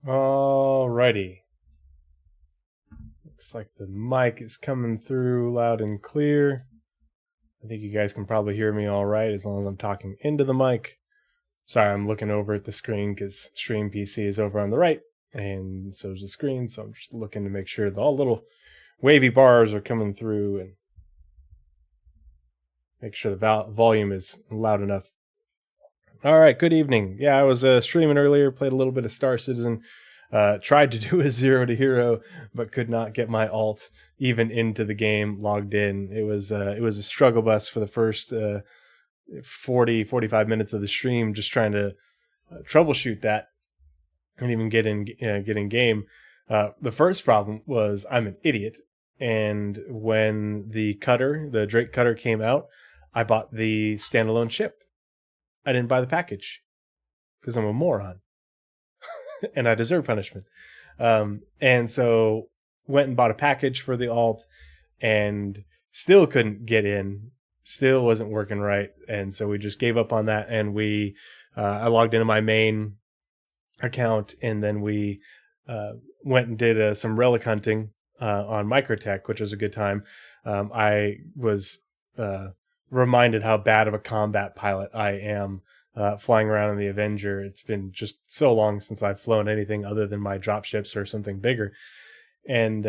Alrighty. Looks like the mic is coming through loud and clear. I think you guys can probably hear me all right as long as I'm talking into the mic. Sorry, I'm looking over at the screen because Stream PC is over on the right, and so is the screen. So I'm just looking to make sure that all little wavy bars are coming through and make sure the volume is loud enough. All right, good evening. Yeah, I was streaming earlier, played a little bit of Star Citizen. Tried to do a 0 to hero, but could not get my alt even into the game logged in. It was a struggle bus for the first 45 minutes of the stream, just trying to troubleshoot that and even get in game. The first problem was I'm an idiot, and when the Drake cutter came out, I bought the standalone ship. I didn't buy the package because I'm a moron. And I deserve punishment. And so went and bought a package for the alt and still couldn't get in, still wasn't working right. And so we just gave up on that. And I logged into my main account, and then we went and did some relic hunting on Microtech, which was a good time. I was reminded how bad of a combat pilot I am. Flying around in the Avenger. It's been just so long since I've flown anything other than my dropships or something bigger. And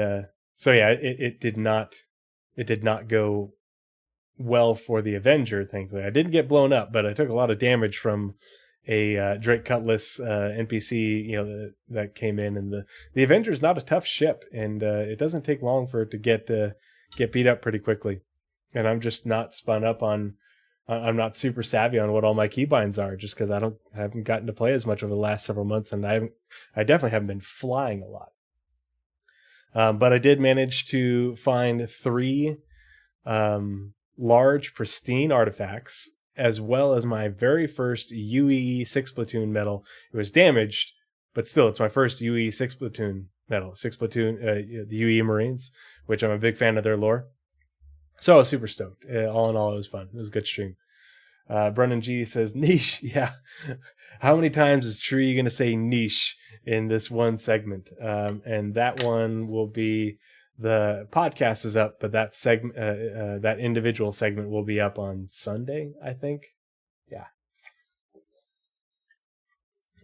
so yeah, it did not go well for the Avenger, thankfully. I didn't get blown up, but I took a lot of damage from a Drake Cutlass NPC, that came in. And the Avenger is not a tough ship, and it doesn't take long for it to get beat up pretty quickly. And I'm just not spun up on. I'm not super savvy on what all my keybinds are, just because I haven't gotten to play as much over the last several months, and I definitely haven't been flying a lot. But I did manage to find 3 large, pristine artifacts, as well as my very first UE 6 platoon medal. It was damaged, but still, it's my first UE 6 platoon medal. 6 platoon, the UE Marines, which I'm a big fan of their lore. So I was super stoked. All in all, it was fun. It was a good stream. Brennan G says, niche. Yeah. How many times is Tree going to say niche in this one segment? And that one will be, the podcast is up, but that segment, that individual segment will be up on Sunday, I think. Yeah.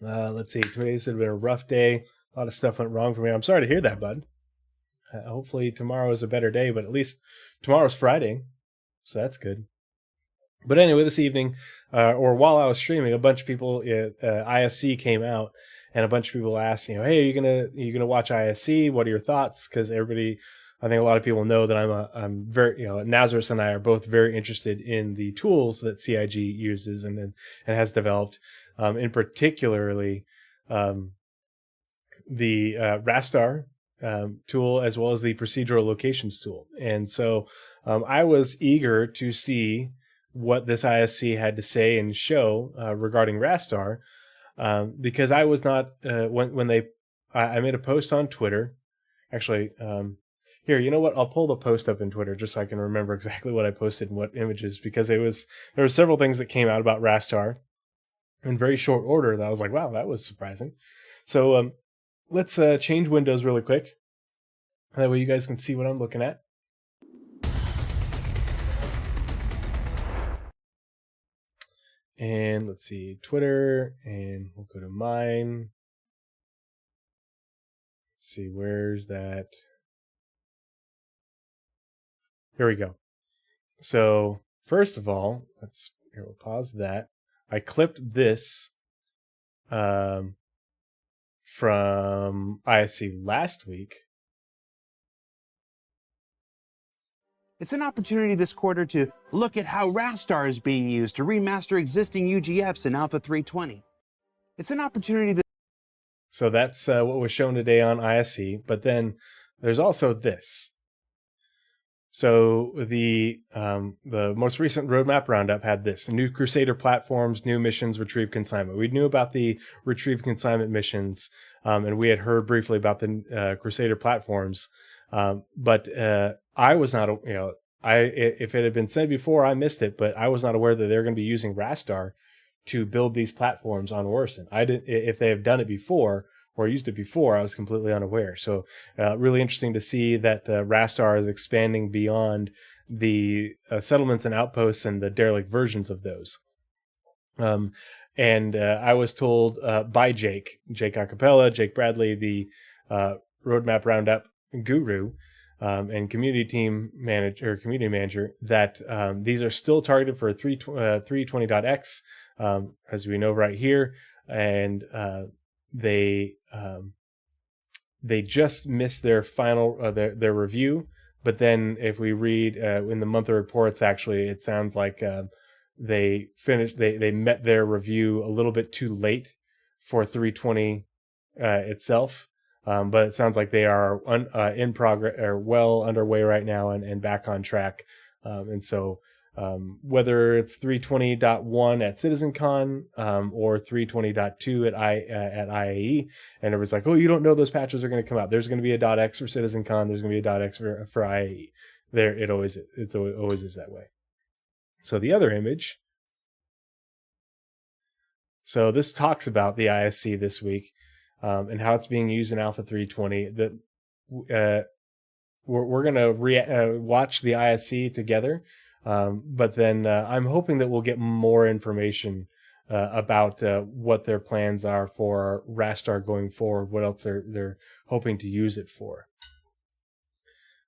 Let's see. Today's been a rough day. A lot of stuff went wrong for me. I'm sorry to hear that, bud. Hopefully tomorrow is a better day, but at least tomorrow's Friday, so that's good. But anyway, this evening, or while I was streaming, a bunch of people, ISC came out, and a bunch of people asked, hey, are you gonna watch ISC? What are your thoughts? Because everybody, I think a lot of people know that I'm very, Nazareth and I are both very interested in the tools that CIG uses and has developed, in particularly the Rastar tool, as well as the procedural locations tool. And so I was eager to see what this ISC had to say and show regarding Rastar, because I was not, I made a post on Twitter. Actually, here, you know what? I'll pull the post up in Twitter just so I can remember exactly what I posted and what images, because there were several things that came out about Rastar in very short order that I was like, wow, that was surprising. So let's change windows really quick. That way you guys can see what I'm looking at. And let's see, Twitter, and we'll go to mine. Let's see, where's that? Here we go. So first of all, we'll pause that. I clipped this from ISC last week. It's an opportunity this quarter to look at how Rastar is being used to remaster existing UGFs in Alpha 320. It's an opportunity that... So that's what was shown today on ISC, but then there's also this. So the most recent roadmap roundup had this: the new Crusader platforms, new missions, retrieve consignment. We knew about the retrieve consignment missions, and we had heard briefly about the Crusader platforms, but I was not, if it had been said before, I missed it, but I was not aware that they're going to be using Rastar to build these platforms on Orison. I didn't, if they have done it before, or used it before, I was completely unaware. So really interesting to see that Rastar is expanding beyond the settlements and outposts and the derelict versions of those. And I was told by Jake Acapella, Jake Bradley, the Roadmap Roundup guru and community manager, that these are still targeted for 320.x, as we know right here, and they just missed their final their review. But then if we read in the monthly reports, actually, it sounds like they finished. They met their review a little bit too late for 320 itself. But it sounds like they are in progress, or well underway right now, and back on track. And so whether it's 320.1 at CitizenCon or 320.2 at IAE, and it was like, oh, you don't know those patches are going to come out. There's going to be a .x for CitizenCon. There's going to be a .x for IAE. It always is that way. So the other image. So this talks about the ISC this week. And how it's being used in Alpha 320. That we're going to watch the ISC together, but then I'm hoping that we'll get more information about what their plans are for Rastar going forward, what else they're hoping to use it for.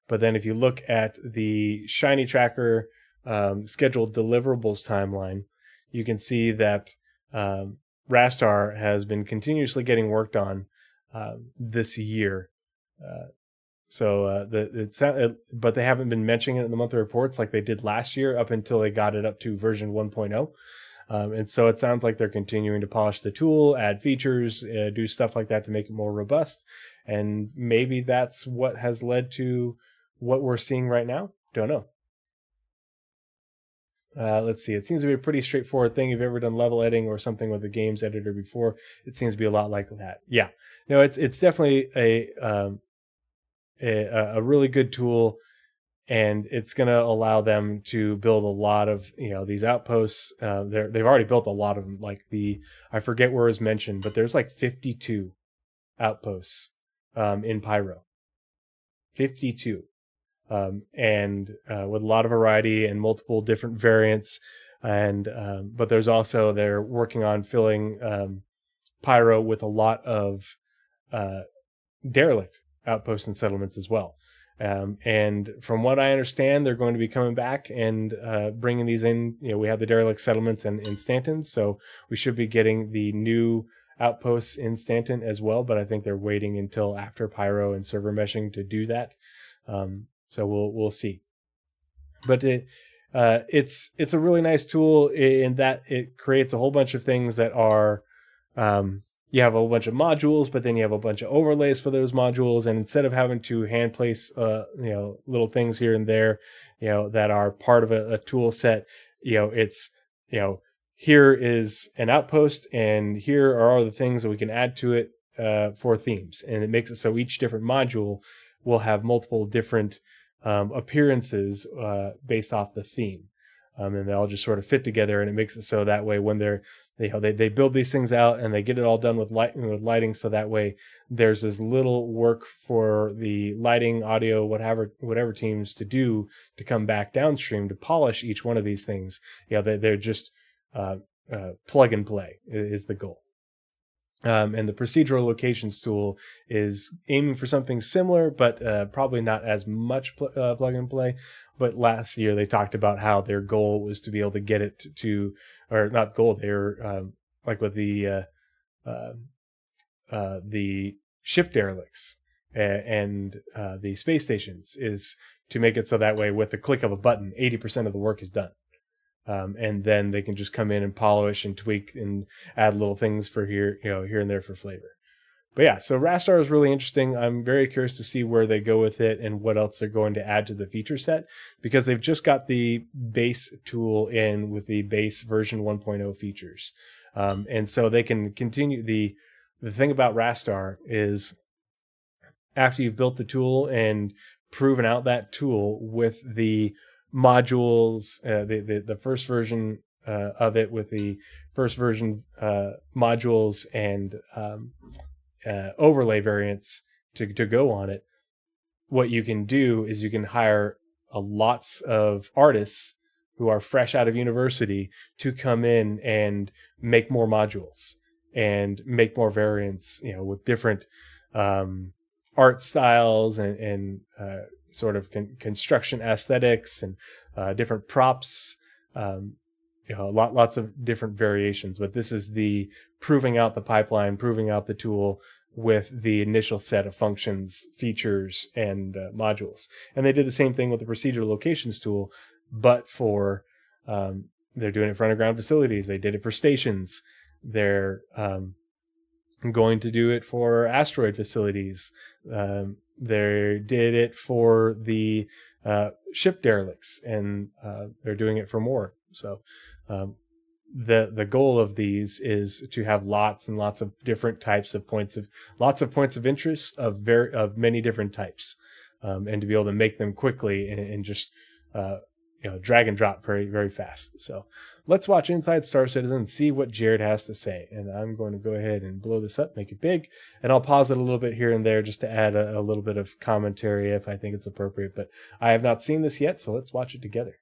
But then if you look at the Shiny Tracker scheduled deliverables timeline, you can see that Rastar has been continuously getting worked on this year. But they haven't been mentioning it in the monthly reports like they did last year up until they got it up to version 1.0. And so it sounds like they're continuing to polish the tool, add features, do stuff like that to make it more robust. And maybe that's what has led to what we're seeing right now. Don't know. Let's see. It seems to be a pretty straightforward thing. If you've ever done level editing or something with a games editor before, it seems to be a lot like that. Yeah, no, it's definitely a really good tool, and it's going to allow them to build a lot of these outposts. They've already built a lot of them. Like I forget where it was mentioned, but there's like 52 outposts in Pyro. 52. And with a lot of variety and multiple different variants, and but there's also they're working on filling Pyro with a lot of derelict outposts and settlements as well. And from what I understand, they're going to be coming back and bringing these in. We have the derelict settlements in Stanton, so we should be getting the new outposts in Stanton as well. But I think they're waiting until after Pyro and server meshing to do that. So we'll see, but it's a really nice tool in that it creates a whole bunch of things that are you have a whole bunch of modules, but then you have a bunch of overlays for those modules, and instead of having to hand place little things here and there that are part of a tool set, it's here is an outpost and here are all the things that we can add to it for themes, and it makes it so each different module will have multiple different appearances based off the theme, and they all just sort of fit together, and it makes it so that way when they build these things out and they get it all done with lighting, so that way there's as little work for the lighting, audio, whatever teams to do to come back downstream to polish each one of these things. They're just plug and play is the goal. And the procedural locations tool is aiming for something similar, but probably not as much plug and play. But last year they talked about how their goal was to be able to get it to, or not goal, they're like with the ship derelicts and the space stations, is to make it so that way with the click of a button, 80% of the work is done. And then they can just come in and polish and tweak and add little things for here and there for flavor. But yeah, so Rastar is really interesting. I'm very curious to see where they go with it and what else they're going to add to the feature set, because they've just got the base tool in with the base version 1.0 features. And so they can continue. The thing about Rastar is after you've built the tool and proven out that tool with the modules, the first version of it with the first version modules and overlay variants to go on it, what you can do is you can hire lots of artists who are fresh out of university to come in and make more modules and make more variants, with different art styles and sort of construction aesthetics and different props, lots of different variations. But this is the proving out the pipeline, proving out the tool with the initial set of functions, features, and modules. And they did the same thing with the procedural locations tool, but for they're doing it for underground facilities. They did it for stations. They're going to do it for asteroid facilities. They did it for the ship derelicts, and they're doing it for more. So the goal of these is to have lots and lots of different types of points of interest of many different types, and to be able to make them quickly and just drag and drop very, very fast. So let's watch Inside Star Citizen and see what Jared has to say. And I'm going to go ahead and blow this up, make it big, and I'll pause it a little bit here and there just to add a little bit of commentary if I think it's appropriate. But I have not seen this yet, so let's watch it together.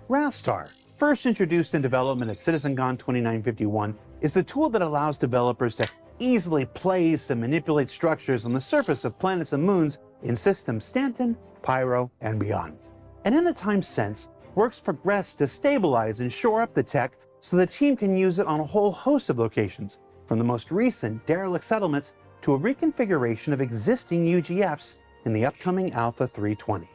Rastar, first introduced in development at CitizenCon 2951, is a tool that allows developers to easily place and manipulate structures on the surface of planets and moons in systems Stanton, Pyro, and beyond. And in the time since, work's progressed to stabilize and shore up the tech so the team can use it on a whole host of locations, from the most recent derelict settlements to a reconfiguration of existing UGFs in the upcoming Alpha 320.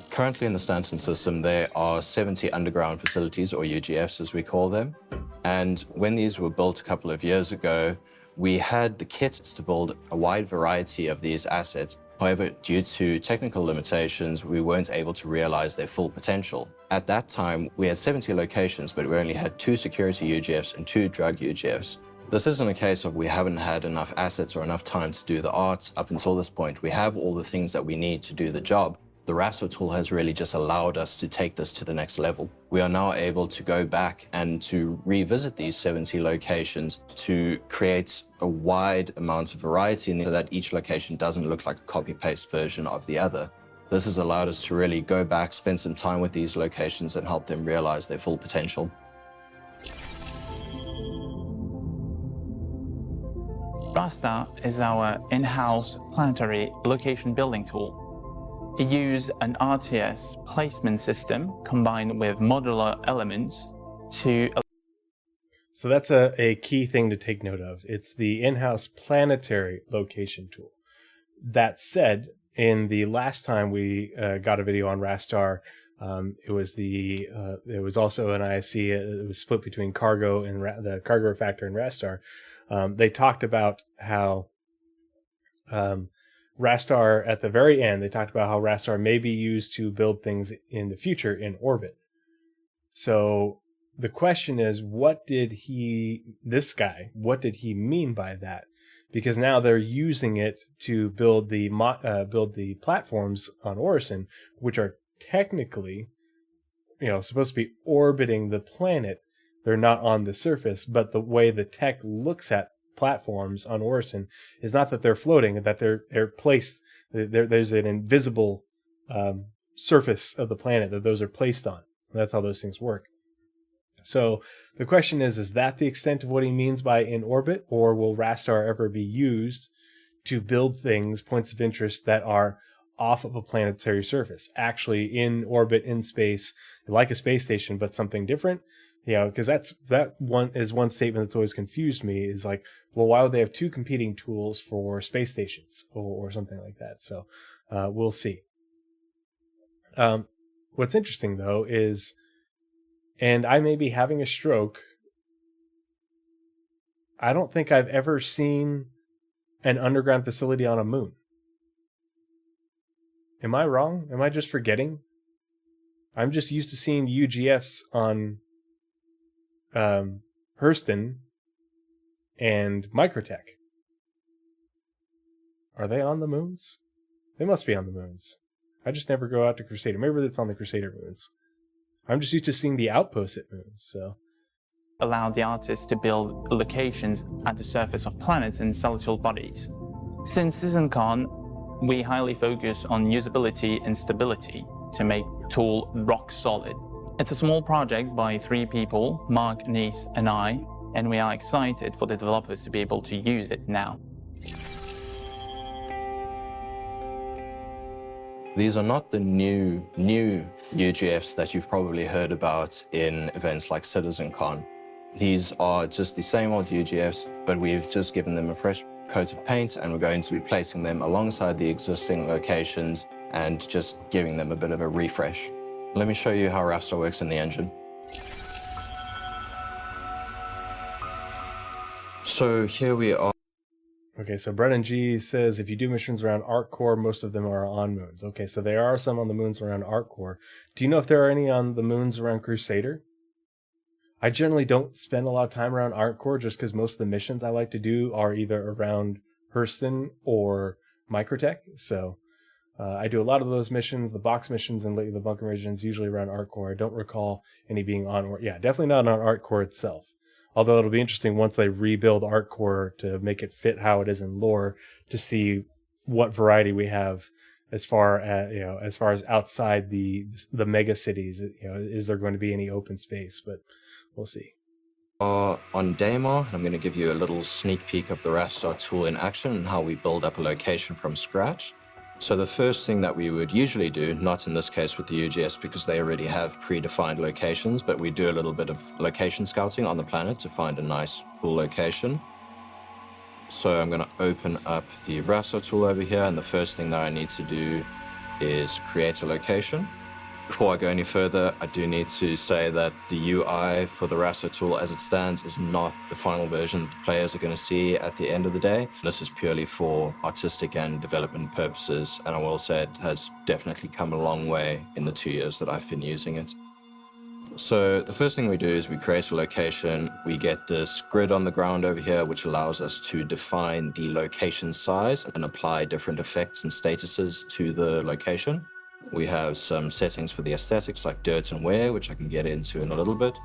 Currently in the Stanton system, there are 70 underground facilities, or UGFs as we call them. And when these were built a couple of years ago, we had the kits to build a wide variety of these assets. However, due to technical limitations, we weren't able to realize their full potential. At that time, we had 70 locations, but we only had 2 security UGFs and 2 drug UGFs. This isn't a case of we haven't had enough assets or enough time to do the art. Up until this point, we have all the things that we need to do the job. The Rastar tool has really just allowed us to take this to the next level. We are now able to go back and to revisit these 70 locations to create a wide amount of variety so that each location doesn't look like a copy-paste version of the other. This has allowed us to really go back, spend some time with these locations and help them realize their full potential. Rastar is our in-house planetary location building tool. It uses an RTS placement system combined with modular elements to... So that's a key thing to take note of. It's the in-house planetary location tool. That said, in the last time we got a video on Rastar, it was also an ISC. It was split between cargo and the cargo refactor and Rastar. They talked about how Rastar, at the very end, they talked about how Rastar may be used to build things in the future in orbit. So the question is, what did he mean by that? Because now they're using it to build the platforms on Orison, which are technically, supposed to be orbiting the planet. They're not on the surface, but the way the tech looks at platforms on Orison is not that they're floating, that they're placed. There's an invisible surface of the planet that those are placed on. That's how those things work. So the question is that the extent of what he means by in orbit, or will Rastar ever be used to build things, points of interest that are off of a planetary surface, actually in orbit, in space, like a space station, but something different? Because that one statement that's always confused me is like, well, why would they have 2 competing tools for space stations or something like that? So we'll see. What's interesting, though, is, and I may be having a stroke, I don't think I've ever seen an underground facility on a moon. Am I wrong? Am I just forgetting? I'm just used to seeing UGFs on Hurston and Microtech. Are they on the moons? They must be on the moons. I just never go out to Crusader. Maybe it's on the Crusader moons. I'm just used to seeing the outposts at moons, so. Allow the artists to build locations at the surface of planets and celestial bodies. Since CitizenCon, we highly focus on usability and stability to make the tool rock solid. It's a small project by 3 people, Mark, Nis, and I, and we are excited for the developers to be able to use it now. These are not the new UGFs that you've probably heard about in events like CitizenCon. These are just the same old UGFs, but we've just given them a fresh coat of paint, and we're going to be placing them alongside the existing locations and just giving them a bit of a refresh. Let me show you how Rastar works in the engine. So here we are. Okay, so Brennan G says if you do missions around Ark Core, most of them are on moons. Okay, so there are some on the moons around Ark Core. Do you know if there are any on the moons around Crusader? I generally don't spend a lot of time around Ark Core just because most of the missions I like to do are either around Hurston or Microtech. So I do a lot of those missions, the box missions and the bunker missions, usually around Ark Core. I don't recall any being on, or yeah, definitely not on Ark Core itself. Although it'll be interesting once they rebuild Ark Core to make it fit how it is in lore to see what variety we have as far as outside the mega cities. Is there going to be any open space? But we'll see. On Daymar, I'm going to give you a little sneak peek of the Rastar tool in action and how we build up a location from scratch. So the first thing that we would usually do, not in this case with the UGS because they already have predefined locations, but we do a little bit of location scouting on the planet to find a nice, cool location. So I'm going to open up the Rastar tool over here, and the first thing that I need to do is create a location. Before I go any further, I do need to say that the UI for the Rastar tool as it stands is not the final version that the players are going to see at the end of the day. This is purely for artistic and development purposes, and I will say it has definitely come a long way in the 2 years that I've been using it. So the first thing we do is we create a location. We get this grid on the ground over here, which allows us to define the location size and apply different effects and statuses to the location. We have some settings for the aesthetics like dirt and wear, which I can get into in a little bit.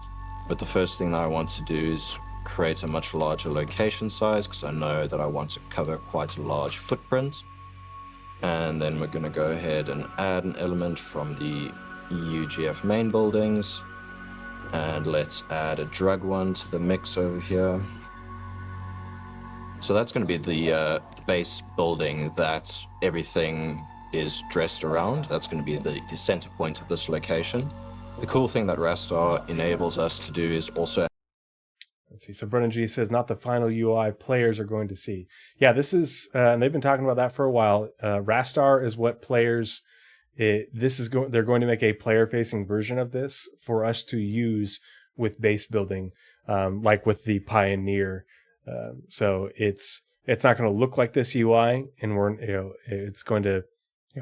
But the first thing that I want to do is create a much larger location size because I know that I want to cover quite a large footprint. And then we're going to go ahead and add an element from the UGF main buildings. And let's add a drug one to the mix over here. So that's going to be the base building that everything is dressed around. That's going to be the center point of this location. The cool thing that Rastar enables us to do is also... Let's see. So Brennan G says not the final UI players are going to see. Yeah, this is, and they've been talking about that for a while. Rastar is what players... they're going to make a player-facing version of this for us to use with base building, like with the Pioneer. So it's not going to look like this UI, and it's going to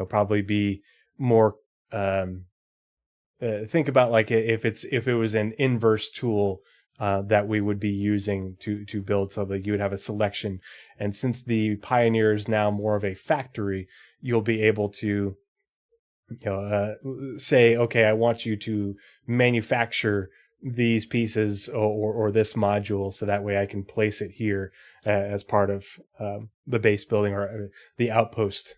probably be more. Think about like if it was an inverse tool that we would be using to build, so that you would have a selection. And since the Pioneer is now more of a factory, you'll be able to say, okay, I want you to manufacture these pieces or this module, so that way I can place it here as part of the base building or the outpost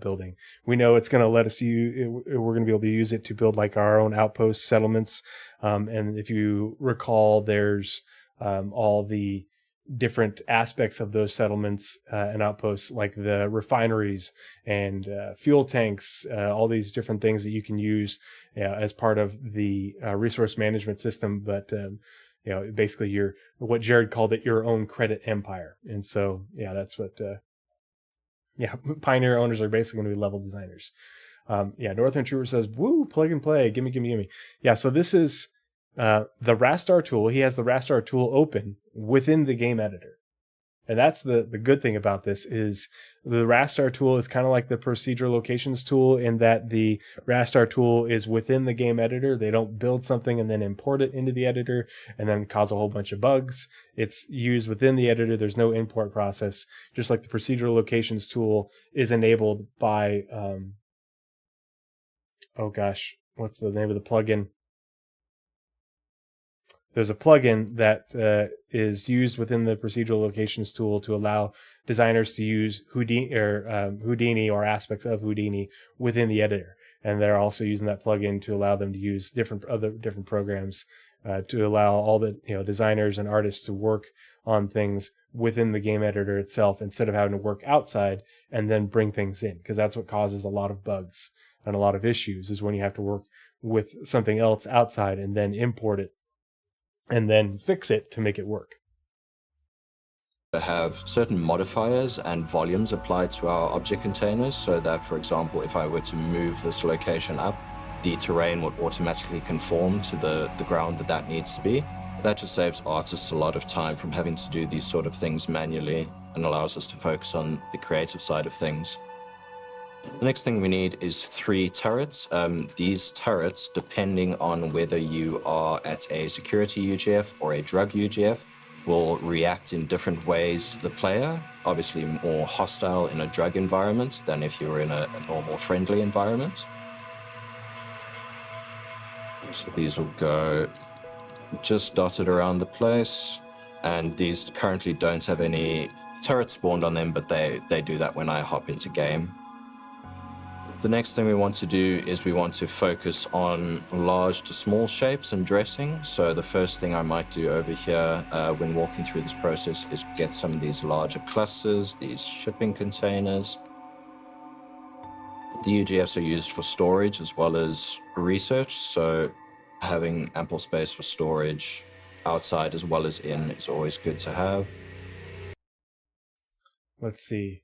building. We know it's going to let us we're going to be able to use it to build like our own outpost settlements. And if you recall, there's all the different aspects of those settlements and outposts, like the refineries and fuel tanks, all these different things that you can use as part of the resource management system. But basically what Jared called it, your own credit empire. And so that's what Pioneer owners are basically going to be level designers. Northern Trooper says, woo, plug and play, gimme. Yeah, so this is the Rastar tool. He has the Rastar tool open within the game editor. And that's the good thing about this is the Rastar tool is kind of like the procedural locations tool in that the Rastar tool is within the game editor. They don't build something and then import it into the editor and then cause a whole bunch of bugs. It's used within the editor. There's no import process, just like the procedural locations tool is enabled by, oh gosh, what's the name of the plugin? There's a plugin that is used within the procedural locations tool to allow designers to use Houdini or aspects of Houdini within the editor. And they're also using that plugin to allow them to use different programs to allow all the designers and artists to work on things within the game editor itself instead of having to work outside and then bring things in, because that's what causes a lot of bugs and a lot of issues is when you have to work with something else outside and then import it and then fix it to make it work. To have certain modifiers and volumes applied to our object containers so that, for example, if I were to move this location up, the terrain would automatically conform to the ground that needs to be. That just saves artists a lot of time from having to do these sort of things manually and allows us to focus on the creative side of things. The next thing we need is 3 turrets. These turrets, depending on whether you are at a security UGF or a drug UGF, will react in different ways to the player. Obviously more hostile in a drug environment than if you were in a normal friendly environment. So these will go just dotted around the place. And these currently don't have any turrets spawned on them, but they do that when I hop into game. The next thing we want to do is we want to focus on large to small shapes and dressing. So the first thing I might do over here when walking through this process is get some of these larger clusters, these shipping containers. The UGFs are used for storage as well as research, so having ample space for storage outside as well as in is always good to have. Let's see.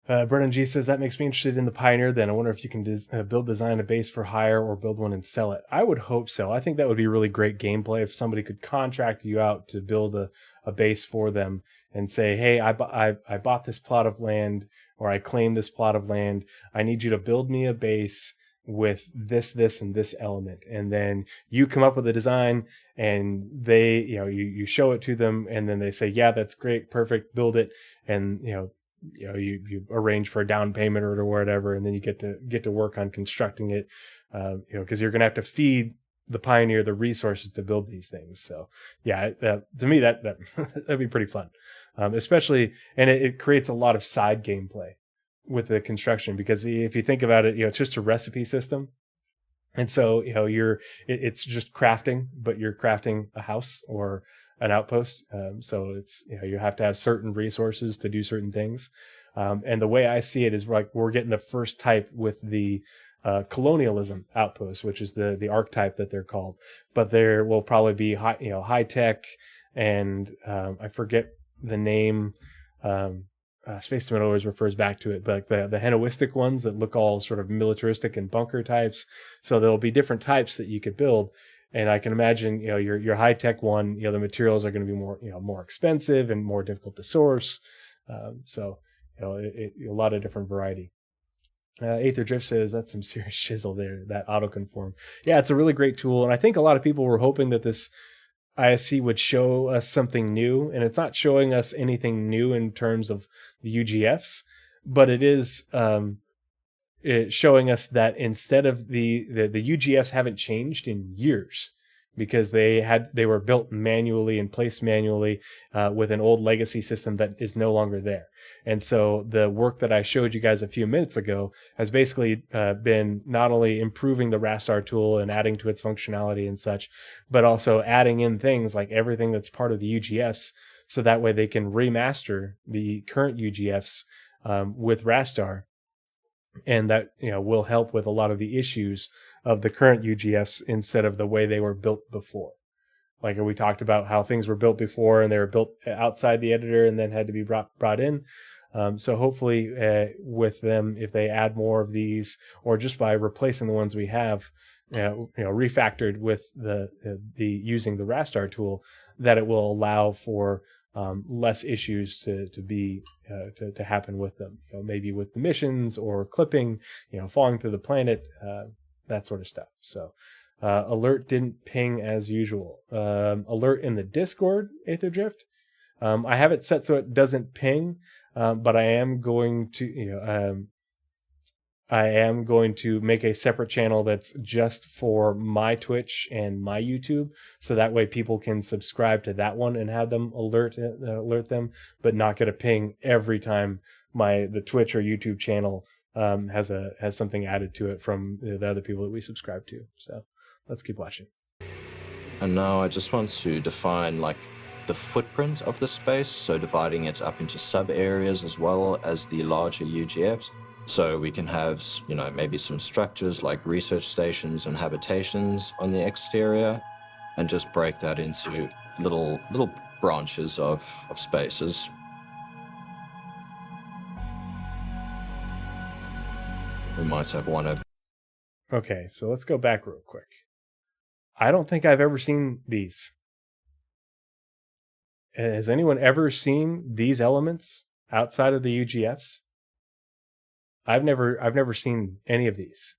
Brennan G says, that makes me interested in the Pioneer then. I wonder if you can design a base for hire or build one and sell it. I would hope so. I think that would be really great gameplay if somebody could contract you out to build a base for them and say, hey, I bought this plot of land, or I claim this plot of land. I need you to build me a base with this, and this element. And then you come up with a design and they, you show it to them and then they say, yeah, that's great, perfect, build it. And, you arrange for a down payment or whatever, and then you get to work on constructing it, because you're going to have to feed the Pioneer the resources to build these things. So yeah, to me that'd be pretty fun, especially, and it creates a lot of side gameplay with the construction, because if you think about it, it's just a recipe system. And so, it's just crafting, but you're crafting a house or an outpost. So it's, you have to have certain resources to do certain things. And the way I see it is like we're getting the first type with the colonialism outpost, which is the Ark type that they're called. But there will probably be high tech and I forget the name. Space Tomato always refers back to it, but the Henoistic ones that look all sort of militaristic and bunker types. So there'll be different types that you could build. And I can imagine, your high tech one, the materials are going to be more expensive and more difficult to source. So a lot of different variety. Aether Drift says that's some serious shizzle there, that autoconform. Yeah, it's a really great tool, and I think a lot of people were hoping that this ISC would show us something new, and it's not showing us anything new in terms of the UGFs, but it is it's showing us that instead of the UGFs haven't changed in years, because they were built manually and placed manually with an old legacy system that is no longer there. And so the work that I showed you guys a few minutes ago has basically been not only improving the Rastar tool and adding to its functionality and such, but also adding in things like everything that's part of the UGFs, so that way they can remaster the current UGFs with Rastar. And that will help with a lot of the issues of the current UGFs instead of the way they were built before. Like we talked about how things were built before and they were built outside the editor and then had to be brought in. So hopefully with them, if they add more of these, or just by replacing the ones we have, refactored with the using the Rastar tool, that it will allow for less issues to happen with them. Maybe with the missions or clipping, falling through the planet, that sort of stuff. So alert didn't ping as usual. Alert in the Discord, Aetherdrift. I have it set so it doesn't ping, but I am going to make a separate channel that's just for my Twitch and my YouTube, so that way people can subscribe to that one and have them alert them, but not get a ping every time the Twitch or YouTube channel has something added to it from the other people that we subscribe to. So let's keep watching. And now I just want to define like the footprint of the space, so dividing it up into sub areas as well as the larger UGFs. So we can have, maybe some structures like research stations and habitations on the exterior, and just break that into little branches of spaces. We might have one of... Okay, so let's go back real quick. I don't think I've ever seen these. Has anyone ever seen these elements outside of the UGFs? I've never seen any of these.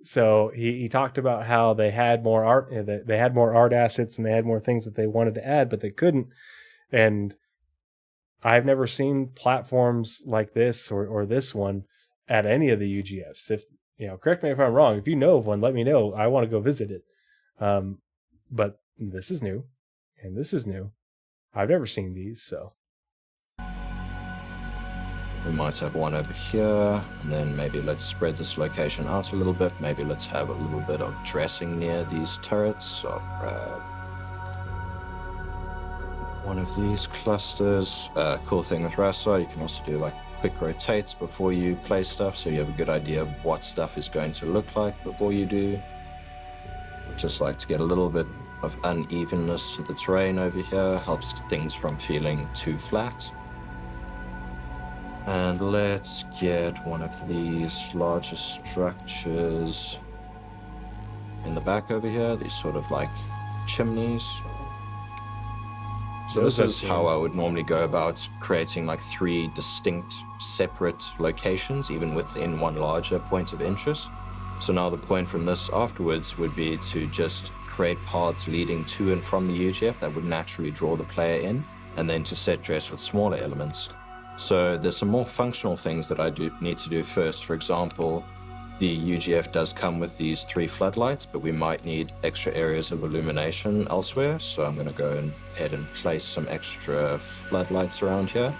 So he talked about how they had more art assets and they had more things that they wanted to add, but they couldn't. And I've never seen platforms like this or this one at any of the UGFs. If correct me if I'm wrong. If you know of one, let me know. I want to go visit it. But this is new, and this is new. I've never seen these, so. We might have one over here, and then maybe let's spread this location out a little bit. Maybe let's have a little bit of dressing near these turrets. So I'll grab one of these clusters. Cool thing with Rastar, you can also do like quick rotates before you place stuff, so you have a good idea of what stuff is going to look like before you do. Just like to get a little bit of unevenness to the terrain over here, helps things from feeling too flat. And let's get one of these larger structures in the back over here, these sort of like chimneys. So this is how I would normally go about creating like 3 distinct separate locations, even within one larger point of interest. So now the point from this afterwards would be to just create paths leading to and from the UGF that would naturally draw the player in, and then to set dress with smaller elements. So there's some more functional things that I do need to do first. For example, the UGF does come with these 3 floodlights, but we might need extra areas of illumination elsewhere. So I'm going to go ahead and place some extra floodlights around here.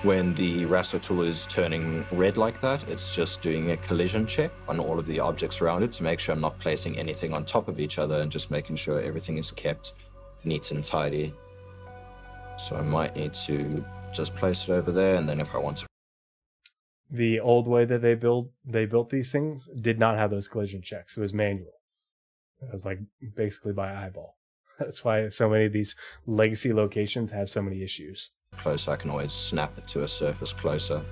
When the Rastar tool is turning red like that, it's just doing a collision check on all of the objects around it to make sure I'm not placing anything on top of each other, and just making sure everything is kept neat and tidy. So I might need to just place it over there, and then if I want to... The old way that they built these things did not have those collision checks. It was manual. It was like basically by eyeball. That's why so many of these legacy locations have so many issues. Close, I can always snap it to a surface closer.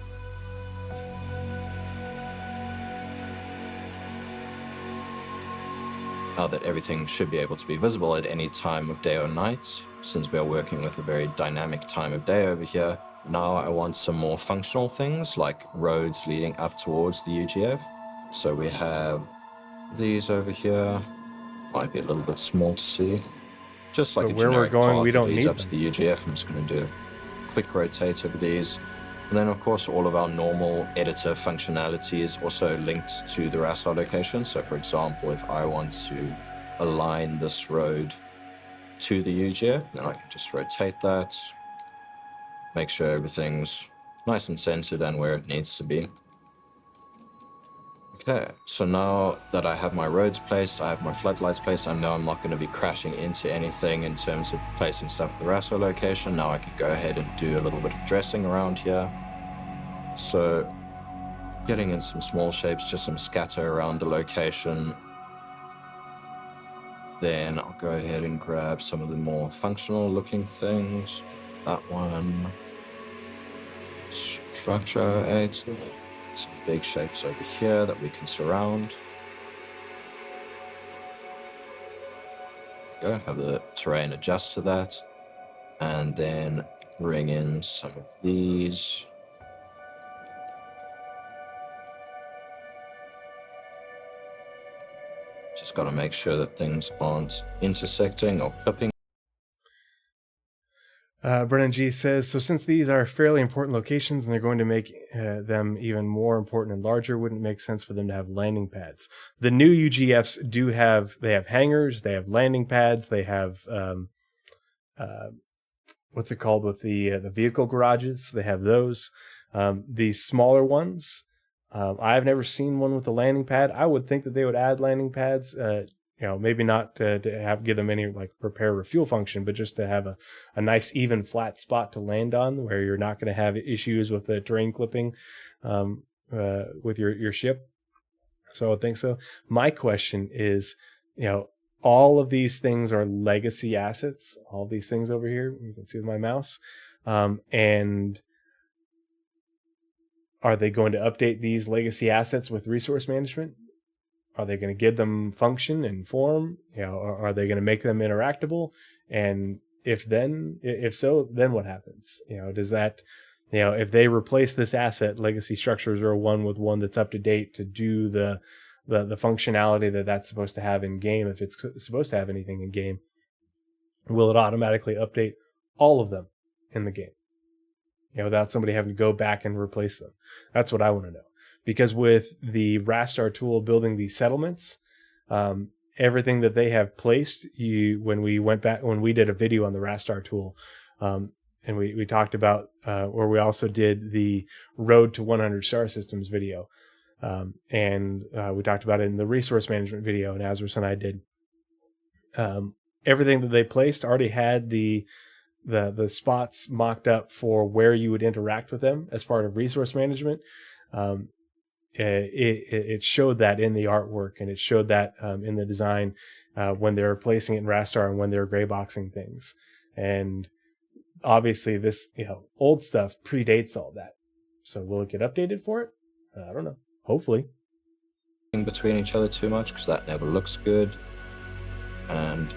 Now that everything should be able to be visible at any time of day or night, since we are working with a very dynamic time of day over here, now I want some more functional things like roads leading up towards the UGF. So we have these over here. Might be a little bit small to see. Just like a generic path that leads up to the UGF. I'm just going to do a quick rotate over these. And then, of course, all of our normal editor functionality is also linked to the Rastar location. So, for example, if I want to align this road to the UGF, then I can just rotate that, make sure everything's nice and centered and where it needs to be. Okay, so now that I have my roads placed, I have my floodlights placed, I know I'm not going to be crashing into anything in terms of placing stuff at the Rastar location. Now I can go ahead and do a little bit of dressing around here. So getting in some small shapes, just some scatter around the location. Then I'll go ahead and grab some of the more functional looking things. That one. Structure 8. Some big shapes over here that we can surround. Go have the terrain adjust to that. And then bring in some of these. Just got to make sure that things aren't intersecting or clipping. Brennan G says, so since these are fairly important locations and they're going to make them even more important and larger, wouldn't it make sense for them to have landing pads? The new UGFs they have hangars, they have landing pads, they have, what's it called with the vehicle garages? They have those. These smaller ones, I've never seen one with a landing pad. I would think that they would add landing pads, maybe not to give them any like repair or fuel function, but just to have a nice even flat spot to land on where you're not going to have issues with the terrain clipping with your ship. So I would think so. My question is, all of these things are legacy assets. All these things over here, you can see with my mouse. And are they going to update these legacy assets with resource management? Are they going to give them function and form? Or are they going to make them interactable? And if so, then what happens? Does that, if they replace this asset, legacy structures are one with one that's up to date to do the functionality that's supposed to have in game, if it's supposed to have anything in game, will it automatically update all of them in the game? Without somebody having to go back and replace them. That's what I want to know. Because with the Rastar tool building these settlements, everything that they have placed, when we did a video on the Rastar tool, and we talked about, or we also did the Road to 100 Star Systems video, and we talked about it in the resource management video, and Azrus and I did. Everything that they placed already had the spots mocked up for where you would interact with them as part of resource management. It showed that in the artwork, and it showed that in the design when they were placing it in Rastar and when they were gray boxing things. And obviously this old stuff predates all that. So will it get updated for it? I don't know. Hopefully. In between each other too much, because that never looks good. And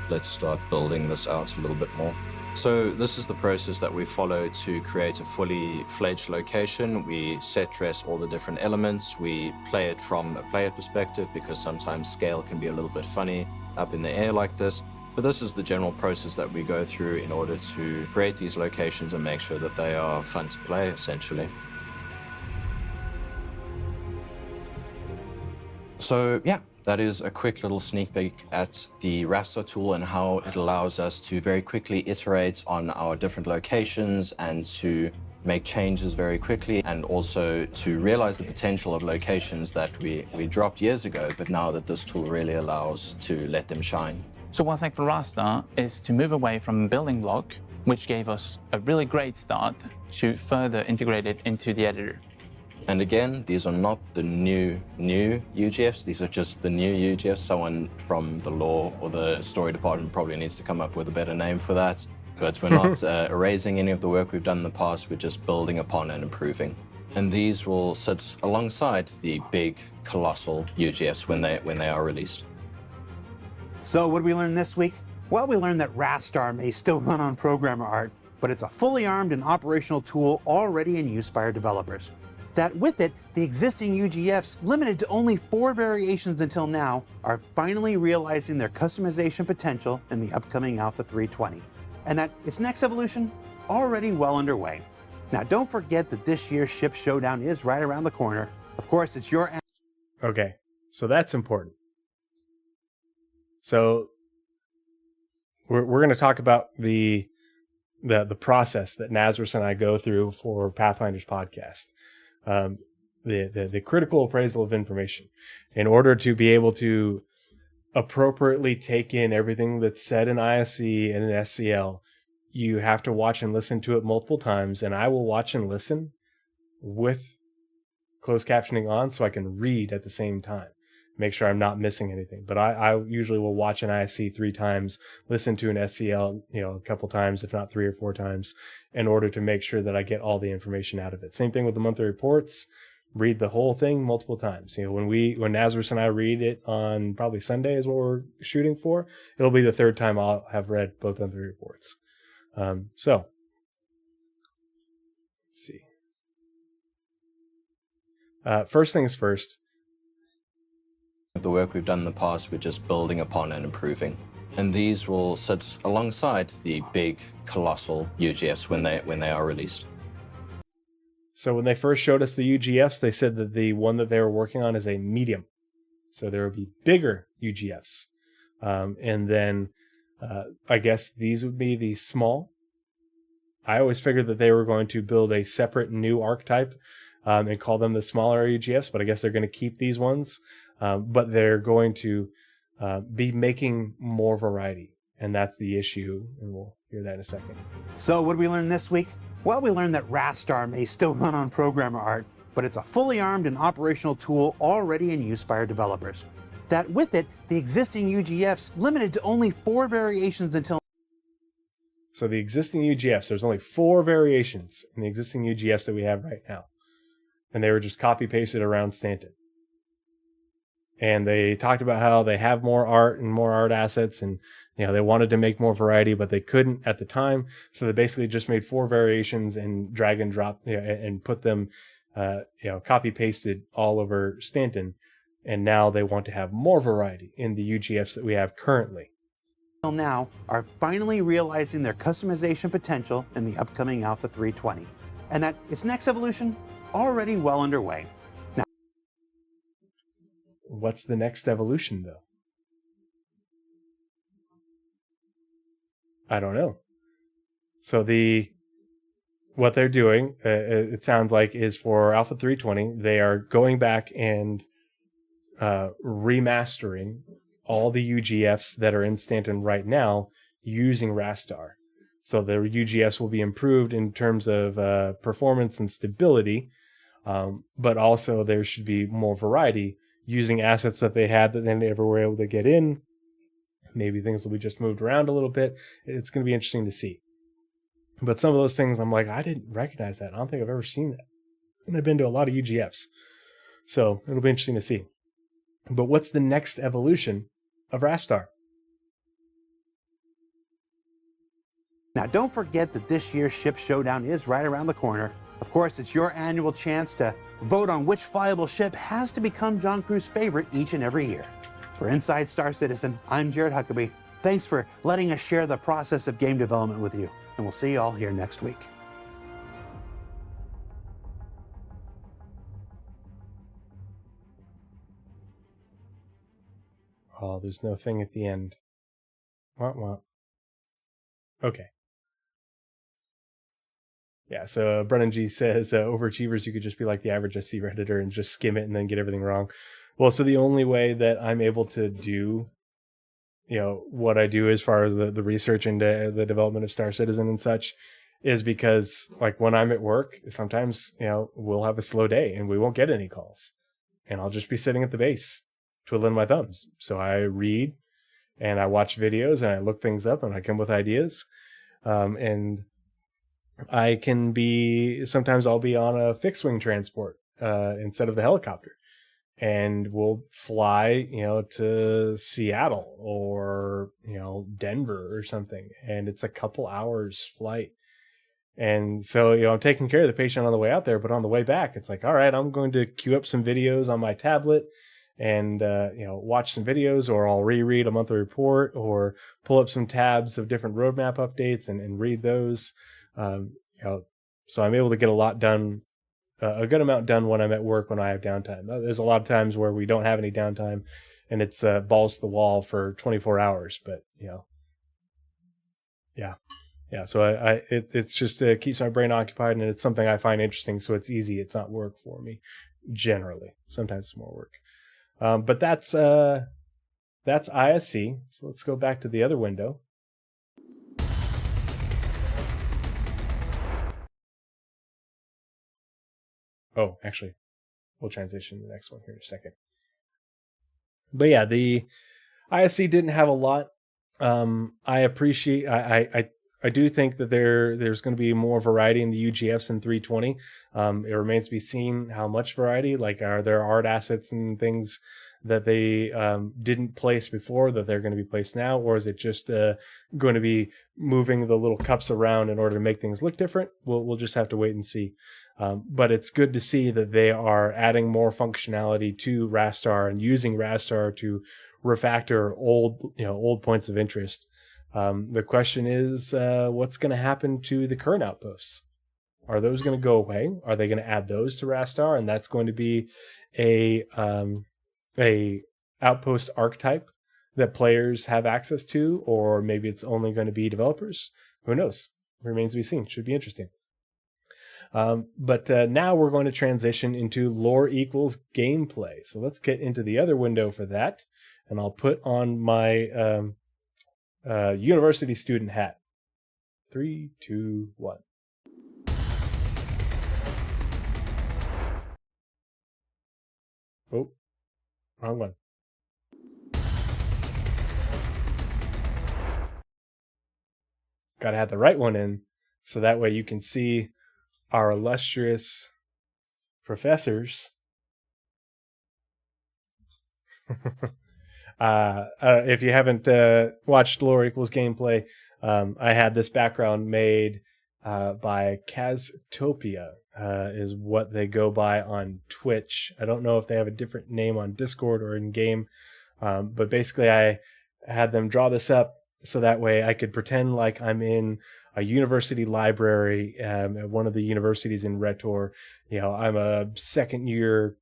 let's start building this out a little bit more. So this is the process that we follow to create a fully fledged location. We set dress all the different elements. We play it from a player perspective because sometimes scale can be a little bit funny up in the air like this. But this is the general process that we go through in order to create these locations and make sure that they are fun to play, essentially. So yeah, that is a quick little sneak peek at the Rastar tool and how it allows us to very quickly iterate on our different locations and to make changes very quickly, and also to realize the potential of locations that we dropped years ago, but now that this tool really allows to let them shine. So one thing for Rastar is to move away from building block, which gave us a really great start, to further integrate it into the editor. And again, these are not the new UGFs. These are just the new UGFs. Someone from the lore or the story department probably needs to come up with a better name for that. But we're not erasing any of the work we've done in the past. We're just building upon and improving. And these will sit alongside the big, colossal UGFs when they are released. So what did we learn this week? Well, we learned that Rastar may still run on programmer art, but it's a fully armed and operational tool already in use by our developers. That with it, the existing UGFs, limited to only 4 variations until now, are finally realizing their customization potential in the upcoming Alpha 320. And that its next evolution, already well underway. Now, don't forget that this year's Ship Showdown is right around the corner. Of course, it's your... Okay, so that's important. So we're going to talk about the process that Nazarus and I go through for Pathfinder's podcast. The critical appraisal of information, in order to be able to appropriately take in everything that's said in ISC and in SCL. You have to watch and listen to it multiple times, and I will watch and listen with closed captioning on so I can read at the same time, make sure I'm not missing anything. But I usually will watch an ISC 3 times, listen to an SCL a couple times, if not 3 or 4 times, in order to make sure that I get all the information out of it. Same thing with the monthly reports. Read the whole thing multiple times. When Nazarus and I read it on probably Sunday is what we're shooting for, it'll be the 3rd time I'll have read both monthly reports. So let's see. First things first. The work we've done in the past, we're just building upon and improving. And these will sit alongside the big, colossal UGFs when they are released. So when they first showed us the UGFs, they said that the one that they were working on is a medium. So there will be bigger UGFs. And then I guess these would be the small. I always figured that they were going to build a separate new archetype and call them the smaller UGFs, but I guess they're going to keep these ones. But they're going to be making more variety. And that's the issue. And we'll hear that in a second. So what did we learn this week? Well, we learned that Rastar may still run on programmer art, but it's a fully armed and operational tool already in use by our developers. That with it, the existing UGFs limited to only 4 variations until... So the existing UGFs, there's only 4 variations in the existing UGFs that we have right now. And they were just copy-pasted around Stanton. And they talked about how they have more art and more art assets, and they wanted to make more variety, but they couldn't at the time. So they basically just made 4 variations and drag and drop and put them, copy pasted all over Stanton. And now they want to have more variety in the UGFs that we have currently. Now are finally realizing their customization potential in the upcoming Alpha 320, and that its next evolution already well underway. Now, what's the next evolution, though? I don't know. So what they're doing, it sounds like, is for Alpha 320, they are going back and remastering all the UGFs that are in Stanton right now using Rastar. So the UGFs will be improved in terms of performance and stability, but also there should be more variety using assets that they had that they never were able to get in. Maybe things will be just moved around a little bit. It's going to be interesting to see. But some of those things, I'm like, I didn't recognize that. I don't think I've ever seen that. And I've been to a lot of UGFs. So it'll be interesting to see. But what's the next evolution of Rastar? Now, don't forget that this year's Ship Showdown is right around the corner. Of course, it's your annual chance to vote on which flyable ship has to become John Crew's favorite each and every year. For Inside Star Citizen, I'm Jared Huckabee. Thanks for letting us share the process of game development with you, and we'll see you all here next week. Oh, there's no thing at the end. Wah. Okay. Yeah, so Brennan G says, overachievers, you could just be like the average SC Redditor and just skim it and then get everything wrong. Well, so the only way that I'm able to do, what I do as far as the research into the development of Star Citizen and such is because, like, when I'm at work, sometimes, we'll have a slow day and we won't get any calls. And I'll just be sitting at the base, twiddling my thumbs. So I read and I watch videos and I look things up and I come with ideas. And I can sometimes I'll be on a fixed wing transport instead of the helicopter. And we'll fly, to Seattle or, Denver or something. And it's a couple hours flight. And so, I'm taking care of the patient on the way out there, but on the way back, it's like, all right, I'm going to queue up some videos on my tablet and, watch some videos, or I'll reread a monthly report or pull up some tabs of different roadmap updates and read those. So I'm able to get a lot done, a good amount done when I'm at work when I have downtime. There's a lot of times where we don't have any downtime and it's balls to the wall for 24 hours, but yeah. So it's just keeps my brain occupied, and it's something I find interesting. So it's easy. It's not work for me generally. Sometimes it's more work. But that's ISC. So let's go back to the other window. Oh, actually, we'll transition to the next one here in a second. But yeah, the ISC didn't have a lot. I appreciate. I do think that there's going to be more variety in the UGFs in 320. It remains to be seen how much variety. Like, are there art assets and things that they didn't place before that they're going to be placed now, or is it just going to be moving the little cups around in order to make things look different? We'll just have to wait and see. But it's good to see that they are adding more functionality to Rastar and using Rastar to refactor old points of interest. The question is, what's going to happen to the current outposts? Are those going to go away? Are they going to add those to Rastar, and that's going to be a outpost archetype that players have access to, or maybe it's only going to be developers? Who knows? Remains to be seen. Should be interesting. But now we're going to transition into lore equals gameplay. So let's get into the other window for that, and I'll put on my university student hat. 3, 2, 1. Oh, wrong one. Gotta have the right one in, so that way you can see our illustrious professors. If you haven't watched Lore Equals Gameplay, I had this background made by Galactapedia, is what they go by on Twitch. I don't know if they have a different name on Discord or in game, but basically I had them draw this up so that way I could pretend like I'm in a university library at one of the universities in Retor. I'm a second year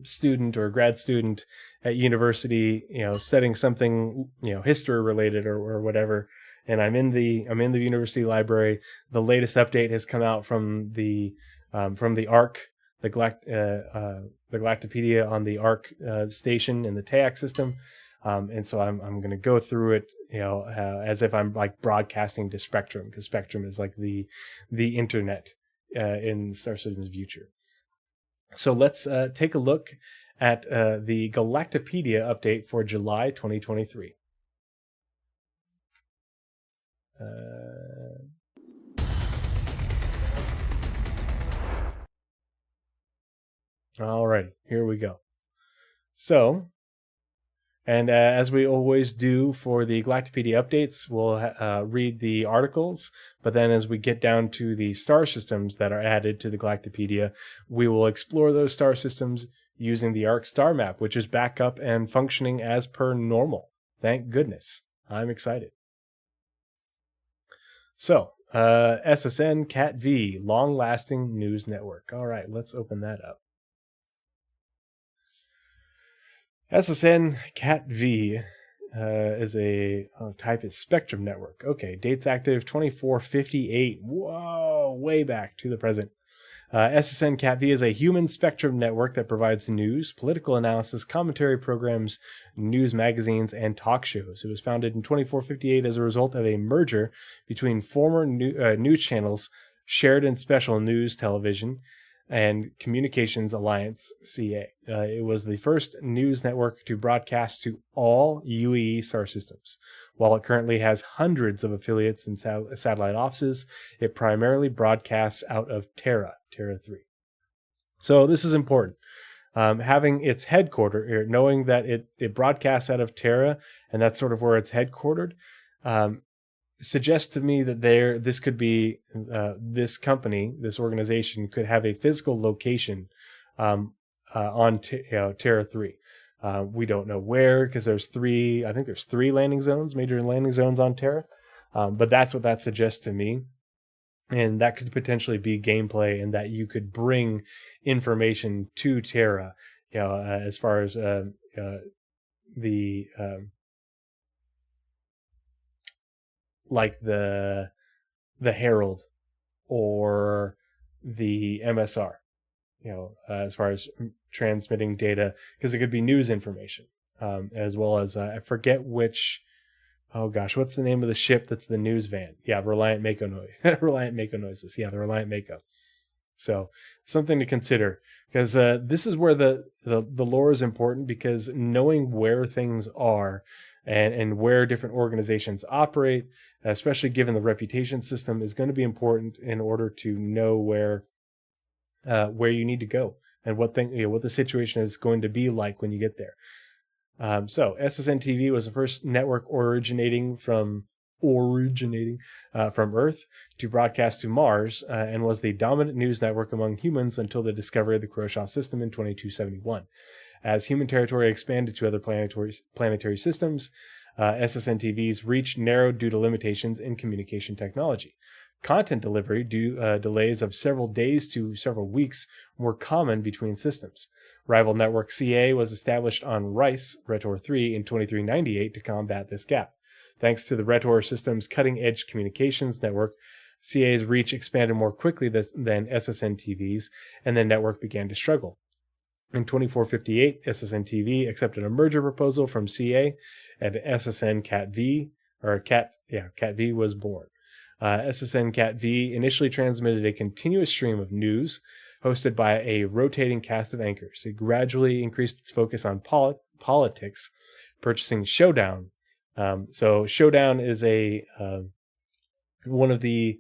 student or grad student at university, studying something, history related or whatever. And I'm in the university library. The latest update has come out from the Ark, the Galactapedia on the Ark station in the TAAC system. And so I'm going to go through it, as if I'm like broadcasting to Spectrum, because Spectrum is like the internet in Star Citizen's future. So let's take a look at the Galactapedia update for July 2023. Alrighty, here we go. So, and as we always do for the Galactapedia updates, we'll read the articles, but then as we get down to the star systems that are added to the Galactapedia, we will explore those star systems using the Ark Starmap, which is back up and functioning as per normal. Thank goodness. I'm excited. So, SSN Cat V, long-lasting news network. All right, let's open that up. SSN Cat V is type is Spectrum Network. Okay, dates active 2458. Whoa, way back to the present. SSN Cat V is a human spectrum network that provides news, political analysis, commentary programs, news magazines, and talk shows. It was founded in 2458 as a result of a merger between former news channels, Shared and Special News Television, and Communications Alliance CA. It was the first news network to broadcast to all UEE star systems. While it currently has hundreds of affiliates and satellite offices, it primarily broadcasts out of Terra 3. So this is important. Having its headquarters, knowing that it broadcasts out of Terra, and that's sort of where it's headquartered, suggests to me that this could be this company, this organization could have a physical location on Terra 3. We don't know where, because there's three landing zones, major landing zones on Terra, but that's what that suggests to me. And that could potentially be gameplay, and that you could bring information to Terra, as far as like the Herald or the MSR, as far as transmitting data, because it could be news information, as well as I forget which. Oh gosh, what's the name of the ship that's the news van? Yeah, Reliant Mako Noise. Reliant Mako Noises. Yeah, the Reliant Mako. So something to consider, because this is where the lore is important, because knowing where things are and where different organizations operate, especially given the reputation system, is going to be important in order to know where you need to go and what the situation is going to be like when you get there. So SSN TV was the first network originating from Earth to broadcast to Mars, and was the dominant news network among humans until the discovery of the Kurosha system in 2271. As human territory expanded to other planetary systems, SSN TV's reach narrowed due to limitations in communication technology. Content delivery delays of several days to several weeks were common between systems. Rival network CA was established on Rice, Retor 3, in 2398 to combat this gap. Thanks to the Retor system's cutting-edge communications network, CA's reach expanded more quickly than SSN TV's, and the network began to struggle. In 2458, SSN TV accepted a merger proposal from CA, and SSN Cat-V was born. SSN Cat-V initially transmitted a continuous stream of news hosted by a rotating cast of anchors. It gradually increased its focus on politics, purchasing Showdown. So Showdown is one of the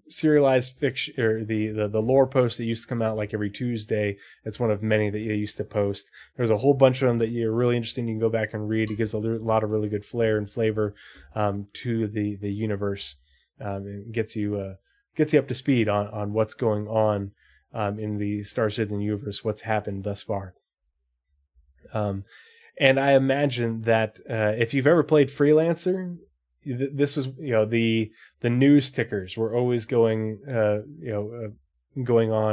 serialized fiction, or the lore posts that used to come out like every Tuesday. It's one of many that you used to post. There's a whole bunch of them that you're really interested in. You can go back and read. It gives a lot of really good flair and flavor to the universe. And gets you up to speed on what's going on in the Star Citizen universe, what's happened thus far. And I imagine that if you've ever played Freelancer, this was, the news tickers were always going on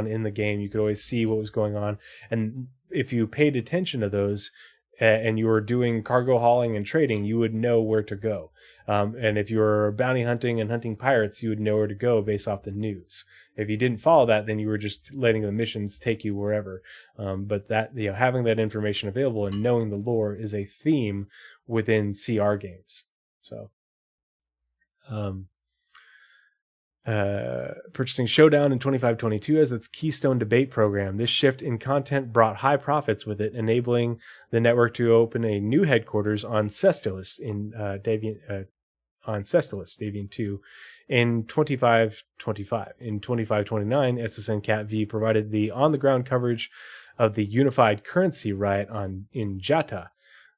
in the game. You could always see what was going on, and if you paid attention to those and you were doing cargo hauling and trading, you would know where to go. And if you were bounty hunting and hunting pirates, you would know where to go based off the news. If you didn't follow that, then you were just letting the missions take you wherever. But that, having that information available and knowing the lore is a theme within CR games. So, purchasing Showdown in 2522 as its keystone debate program. This shift in content brought high profits with it, enabling the network to open a new headquarters on Cestolis in Deviant 2 in 2525. In 2529, SSN Cat-V provided the on-the-ground coverage of the unified currency riot in Jata,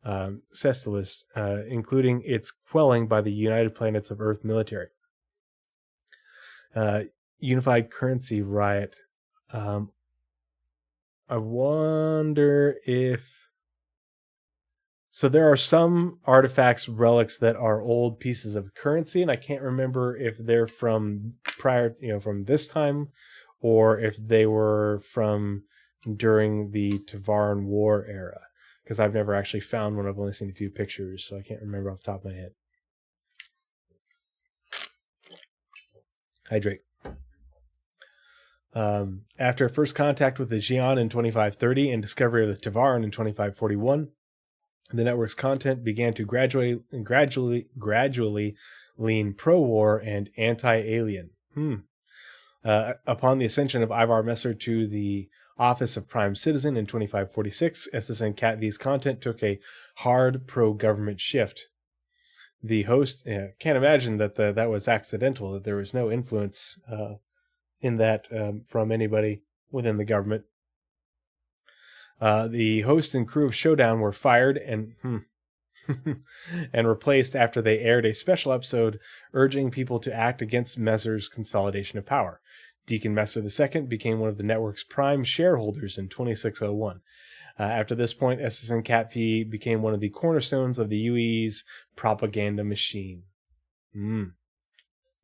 Cestolis, including its quelling by the United Planets of Earth military. Unified currency riot. I wonder if... So there are some artifacts, relics that are old pieces of currency, and I can't remember if they're from from this time, or if they were from during the Tavaran War era, because I've never actually found one. I've only seen a few pictures, so I can't remember off the top of my head. Hydrate. After first contact with the Xi'an in 2530 and discovery of the Tavaran in 2541, the network's content began to gradually lean pro-war and anti-alien. Upon the ascension of Ivar Messer to the office of Prime Citizen in 2546, SSN Cat-V's content took a hard pro-government shift. The host can't imagine that that was accidental, that there was no influence in that from anybody within the government. The host and crew of Showdown were fired and and replaced after they aired a special episode urging people to act against Messer's consolidation of power. Deacon Messer II became one of the network's prime shareholders in 2601. After this point, SSN Cat-V became one of the cornerstones of the UE's propaganda machine.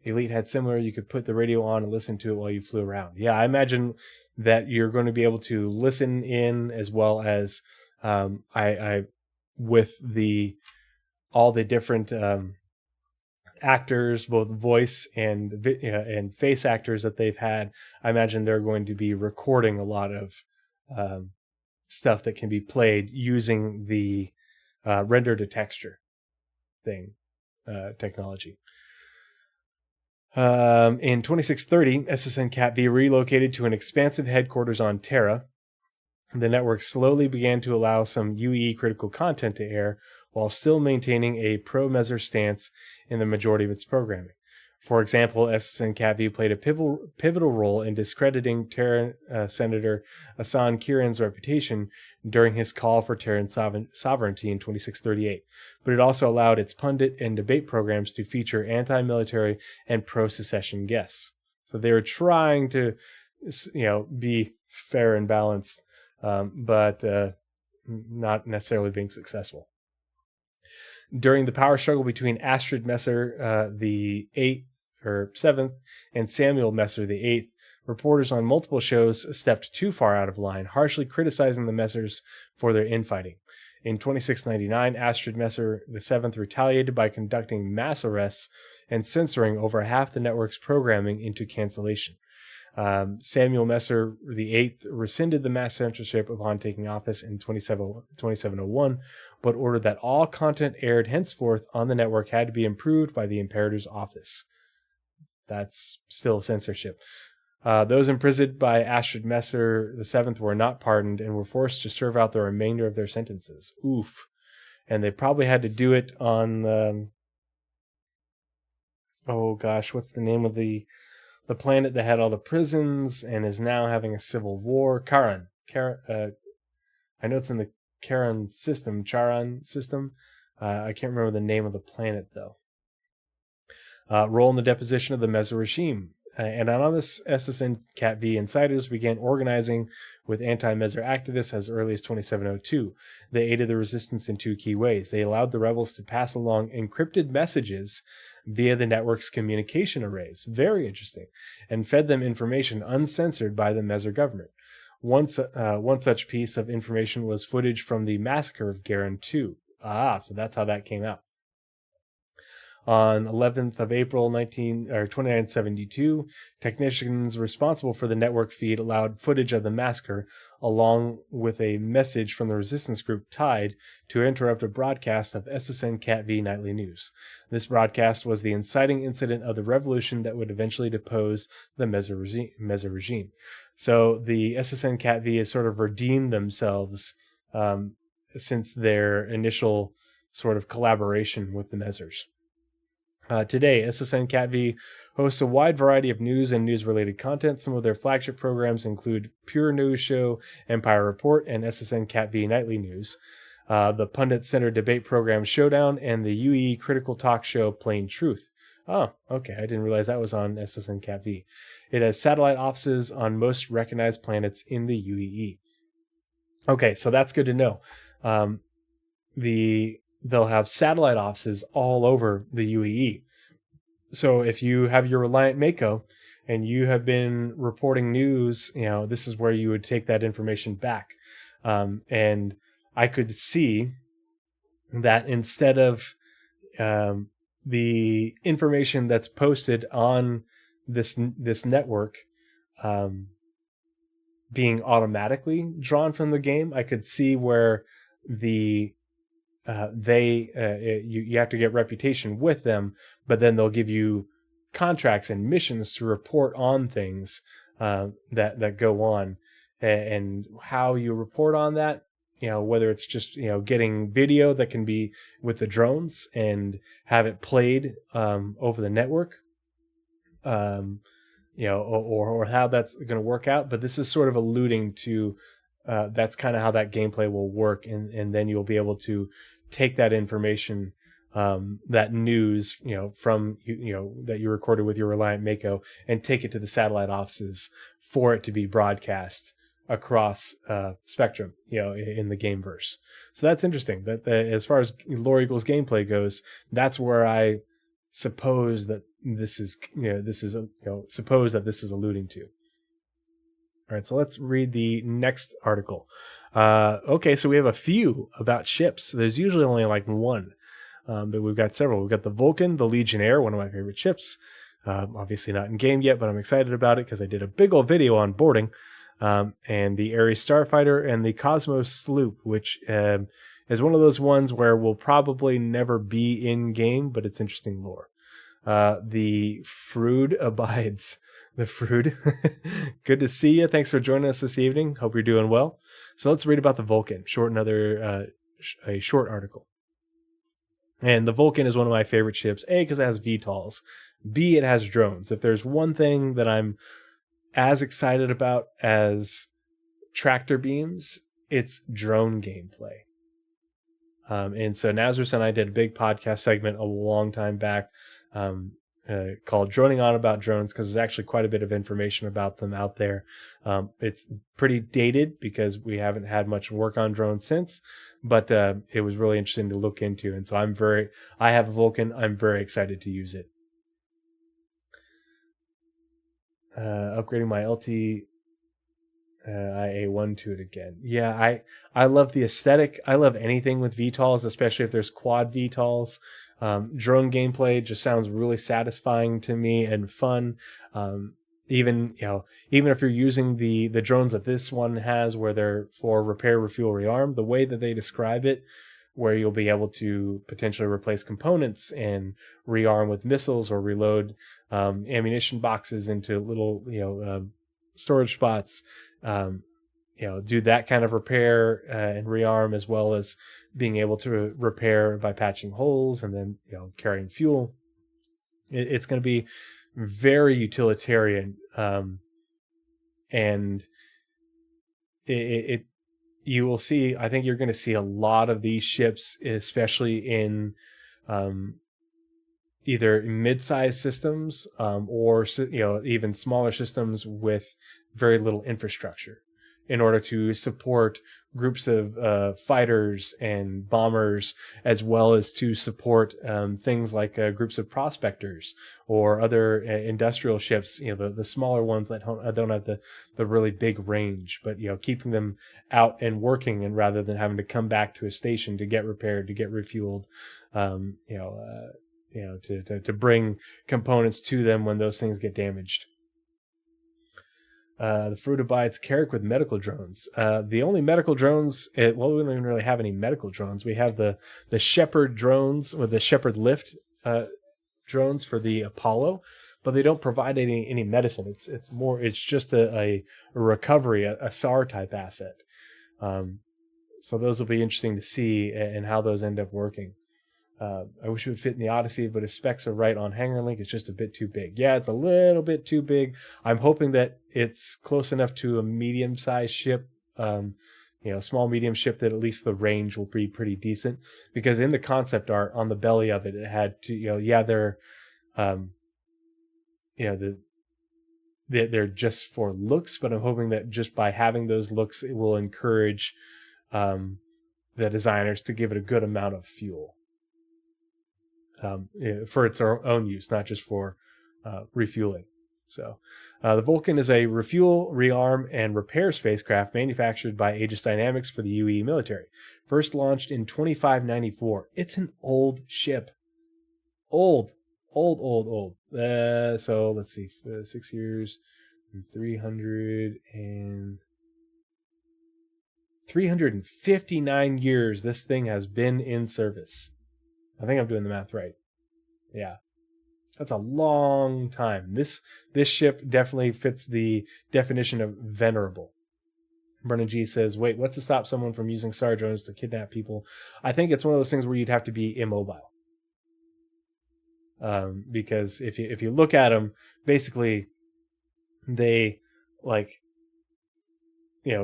Elite had similar, you could put the radio on and listen to it while you flew around. Yeah, I imagine that you're going to be able to listen in, as well as with all the different actors, both voice and face actors that they've had. I imagine they're going to be recording a lot of stuff that can be played using the render to texture technology. In 2630, SSN Cat-V relocated to an expansive headquarters on Terra. The network slowly began to allow some UE critical content to air, while still maintaining a pro-Messer stance in the majority of its programming. For example, SSN Cat-V played a pivotal role in discrediting Terran Senator Asan Kiran's reputation during his call for Terran sovereignty in 2638, but it also allowed its pundit and debate programs to feature anti-military and pro-secession guests. So they were trying to, be fair and balanced, but not necessarily being successful. During the power struggle between Astrid Messer the 7th and Samuel Messer the 8th, reporters on multiple shows stepped too far out of line, harshly criticizing the Messers for their infighting. In 2699, Astrid Messer the 7th retaliated by conducting mass arrests and censoring over half the network's programming into cancellation. Samuel Messer the 8th rescinded the mass censorship upon taking office in 2701, but ordered that all content aired henceforth on the network had to be approved by the Imperator's office. That's still censorship. Those imprisoned by Astrid Messer the 7th were not pardoned and were forced to serve out the remainder of their sentences. Oof. And they probably had to do it on what's the name of the planet that had all the prisons and is now having a civil war? Charon. I know it's in the Charon system. I can't remember the name of the planet, though. Role in the deposition of the Messer regime. Anonymous SSN Cat-V insiders began organizing with anti-Messer activists as early as 2702. They aided the resistance in two key ways. They allowed the rebels to pass along encrypted messages via the network's communication arrays. Very interesting. And fed them information uncensored by the Messer government. One such piece of information was footage from the massacre of Garin II. So that's how that came out. On 11th of April 2972, technicians responsible for the network feed allowed footage of the massacre, along with a message from the resistance group Tide, to interrupt a broadcast of SSN Cat-V Nightly News. This broadcast was the inciting incident of the revolution that would eventually depose the Messer regime. So the SSN Cat-V has sort of redeemed themselves since their initial sort of collaboration with the Messers. Today, SSN Cat-V hosts a wide variety of news and news-related content. Some of their flagship programs include Pure News Show, Empire Report, and SSN Cat-V Nightly News, the pundit-centered debate program Showdown, and the UE critical talk show Plain Truth. Oh, okay, I didn't realize that was on SSN Cat-V. It has satellite offices on most recognized planets in the UEE. Okay, so that's good to know. They'll have satellite offices all over the UEE. So if you have your Reliant Mako and you have been reporting news, this is where you would take that information back. And I could see that instead of the information that's posted on this network being automatically drawn from the game, I could see where you have to get reputation with them, but then they'll give you contracts and missions to report on things that go on, and how you report on that, whether it's just getting video that can be with the drones and have it played over the network, or how that's going to work out. But this is sort of alluding to that's kind of how that gameplay will work, and then you'll be able to take that information, that news, from that you recorded with your Reliant Mako, and take it to the satellite offices for it to be broadcast across spectrum, in the gameverse. So that's interesting. That as far as Lore Eagles gameplay goes, that's where I suppose that this is alluding to. All right, so let's read the next article. Okay, so we have a few about ships. There's usually only like one, but we've got several. We've got the Vulcan, the Legionnaire, one of my favorite ships. Obviously not in game yet, but I'm excited about it because I did a big old video on boarding. And the Ares Starfighter and the Cosmos Sloop, which is one of those ones where we'll probably never be in game, but it's interesting lore. The Frood abides. The Frood. Good to see you. Thanks for joining us this evening. Hope you're doing well. So let's read about the Vulcan. A short article. And the Vulcan is one of my favorite ships. A, because it has VTOLs. B, it has drones. If there's one thing that I'm as excited about as tractor beams, it's drone gameplay. And so Nazarus and I did a big podcast segment a long time back called Droning On About Drones, because there's actually quite a bit of information about them out there. It's pretty dated because we haven't had much work on drones since, but it was really interesting to look into. And so I have a Vulcan. I'm very excited to use it. Upgrading my LT IA1 to it again. Yeah, I love the aesthetic. I love anything with VTOLs, especially if there's quad VTOLs. Drone gameplay just sounds really satisfying to me and fun. Even if you're using the drones that this one has, where they're for repair, refuel, rearm, the way that they describe it, where you'll be able to potentially replace components and rearm with missiles or reload ammunition boxes into little storage spots. Do that kind of repair and rearm, as well as being able to repair by patching holes and then carrying fuel. It's going to be very utilitarian, and you will see. I think you're going to see a lot of these ships, especially in either mid-sized systems or even smaller systems with very little infrastructure, in order to support groups of fighters and bombers, as well as to support things like groups of prospectors or other industrial ships, the smaller ones that don't have the really big range, but keeping them out and working, and rather than having to come back to a station to get repaired, to get refueled, to bring components to them when those things get damaged. The fruit abides Carrick with medical drones. The only medical drones, we don't even really have any medical drones. We have the Shepherd drones, with the Shepherd Lift drones for the Apollo, but they don't provide any medicine. It's just a recovery, a SAR type asset. So those will be interesting to see and how those end up working. I wish it would fit in the Odyssey, but if specs are right on Hangar Link, it's just a bit too big. Yeah, it's a little bit too big. I'm hoping that it's close enough to a medium-sized ship, small medium ship, that at least the range will be pretty decent. Because in the concept art on the belly of it, it had to, they're just for looks, but I'm hoping that just by having those looks, it will encourage the designers to give it a good amount of fuel. For its own use, not just for refueling. So the Vulcan is a refuel, rearm, and repair spacecraft manufactured by Aegis Dynamics for the UE military. First launched in 2594. It's an old ship. Old. So let's see, 6 years, 359 years this thing has been in service. I think I'm doing the math right. Yeah. That's a long time. This ship definitely fits the definition of venerable. Brennan G says, wait, what's to stop someone from using SAR drones to kidnap people? I think it's one of those things where you'd have to be immobile. Because if you look at them, basically they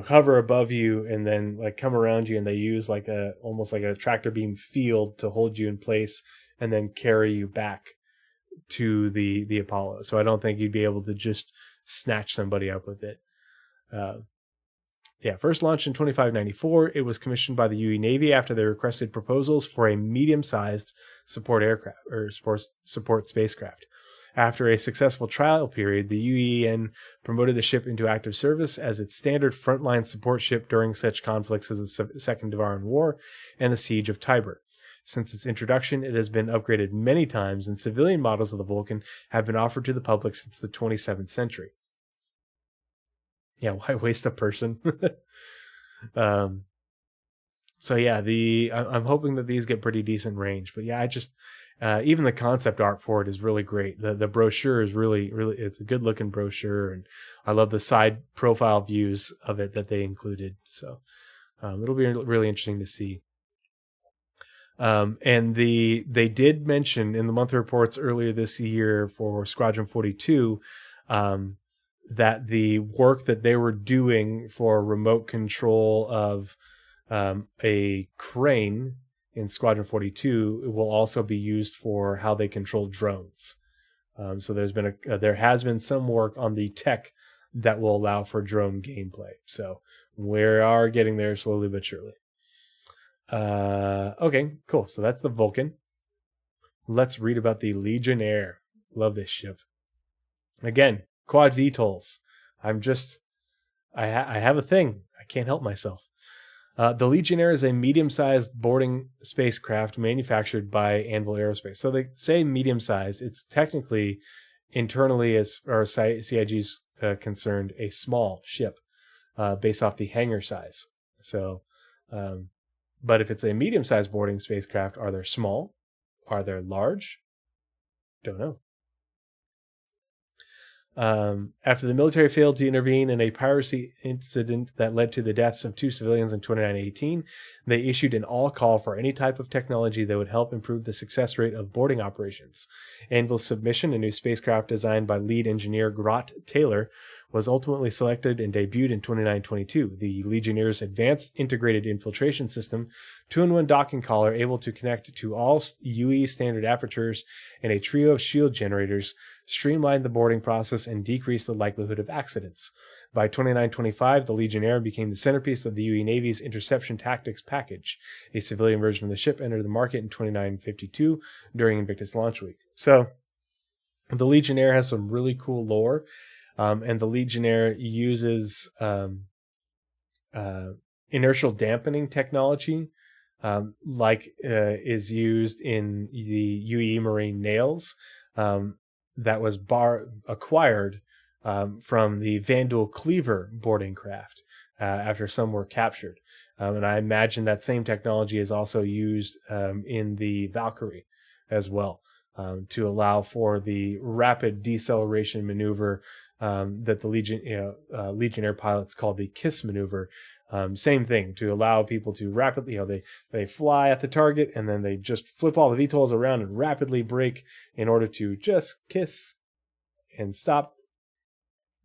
hover above you and then come around you, and they use almost like a tractor beam field to hold you in place and then carry you back to the Apollo. So I don't think you'd be able to just snatch somebody up with it. First launched in 2594. It was commissioned by the UE Navy after they requested proposals for a medium-sized support aircraft or support spacecraft. After a successful trial period, the UEN promoted the ship into active service as its standard frontline support ship during such conflicts as the Second Devaran War and the Siege of Tiber. Since its introduction, it has been upgraded many times, and civilian models of the Vulcan have been offered to the public since the 27th century. Yeah, why waste a person? I'm hoping that these get pretty decent range. But yeah, even the concept art for it is really great. The brochure is really, it's a good looking brochure, and I love the side profile views of it that they included. So it'll be really interesting to see. And they did mention in the monthly reports earlier this year for Squadron 42 that the work that they were doing for remote control of a crane in Squadron 42 will also be used for how they control drones. So there has been some work on the tech that will allow for drone gameplay. So we are getting there slowly but surely. Okay, cool. So that's the Vulcan. Let's read about the Legionnaire. Love this ship. Again, quad VTOLs. I have a thing. I can't help myself. The Legionnaire is a medium-sized boarding spacecraft manufactured by Anvil Aerospace. So they say medium-sized. It's technically, internally, as far as CIG's concerned, a small ship based off the hangar size. So, but if it's a medium-sized boarding spacecraft, are they small? Are they large? Don't know. After the military failed to intervene in a piracy incident that led to the deaths of 2 civilians in 2018, they issued an all-call for any type of technology that would help improve the success rate of boarding operations. Anvil's submission, a new spacecraft designed by lead engineer Grot Taylor, was ultimately selected and debuted in 2922. The Legionnaire's advanced integrated infiltration system, 2-in-1 docking collar able to connect to all UE standard apertures, and a trio of shield generators streamlined the boarding process and decreased the likelihood of accidents. By 2925, the Legionnaire became the centerpiece of the UE Navy's Interception Tactics Package. A civilian version of the ship entered the market in 2952 during Invictus Launch Week. So, the Legionnaire has some really cool lore, and the Legionnaire uses inertial dampening technology, is used in the UE Marine Nails, that was acquired from the Vandal Cleaver boarding craft after some were captured. And I imagine that same technology is also used in the Valkyrie as well, to allow for the rapid deceleration maneuver that the Legionnaire pilots call the KISS maneuver. Same thing, to allow people to rapidly, they fly at the target and then they just flip all the VTOLs around and rapidly brake in order to just kiss and stop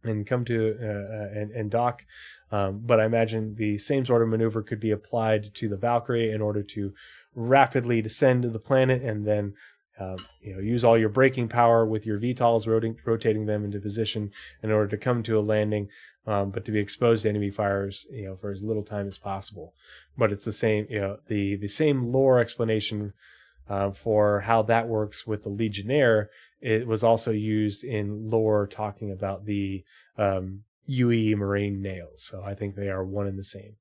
and come to and dock. But I imagine the same sort of maneuver could be applied to the Valkyrie in order to rapidly descend to the planet and then use all your braking power with your VTOLs, rotating them into position in order to come to a landing, but to be exposed to enemy fires, for as little time as possible. But it's the same, the same lore explanation for how that works with the Legionnaire. It was also used in lore talking about the UE Marine Nails. So I think they are one and the same.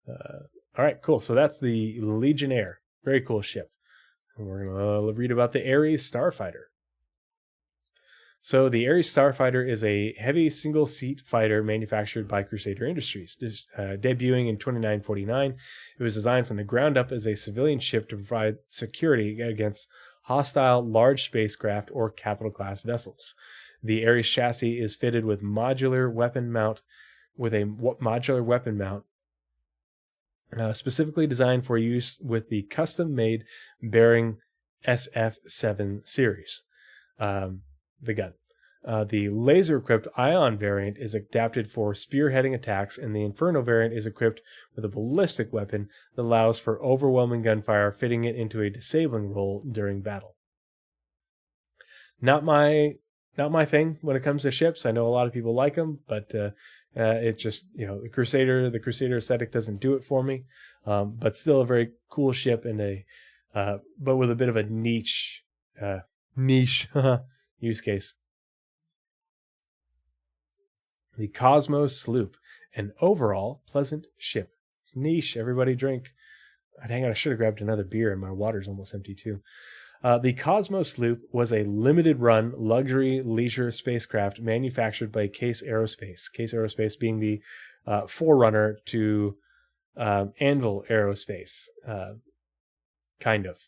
All right, cool. So that's the Legionnaire. Very cool ship. And we're going to read about the Ares Starfighter. So the Ares Starfighter is a heavy single-seat fighter manufactured by Crusader Industries. Debuting in 2949, it was designed from the ground up as a civilian ship to provide security against hostile large spacecraft or capital-class vessels. The Ares chassis is fitted with modular weapon mount, specifically designed for use with the custom-made Bearing SF7 series. The gun. The laser-equipped Ion variant is adapted for spearheading attacks, and the Inferno variant is equipped with a ballistic weapon that allows for overwhelming gunfire, fitting it into a disabling role during battle. Not my thing when it comes to ships. I know a lot of people like them, but it just, the Crusader aesthetic doesn't do it for me. But still a very cool ship and but with a bit of a niche use case. The Cosmos Sloop, an overall pleasant ship. Niche, everybody drink. Dang it, I should have grabbed another beer and my water's almost empty too. The Cosmos Sloop was a limited-run luxury leisure spacecraft manufactured by Case Aerospace. Case Aerospace being the forerunner to Anvil Aerospace, kind of.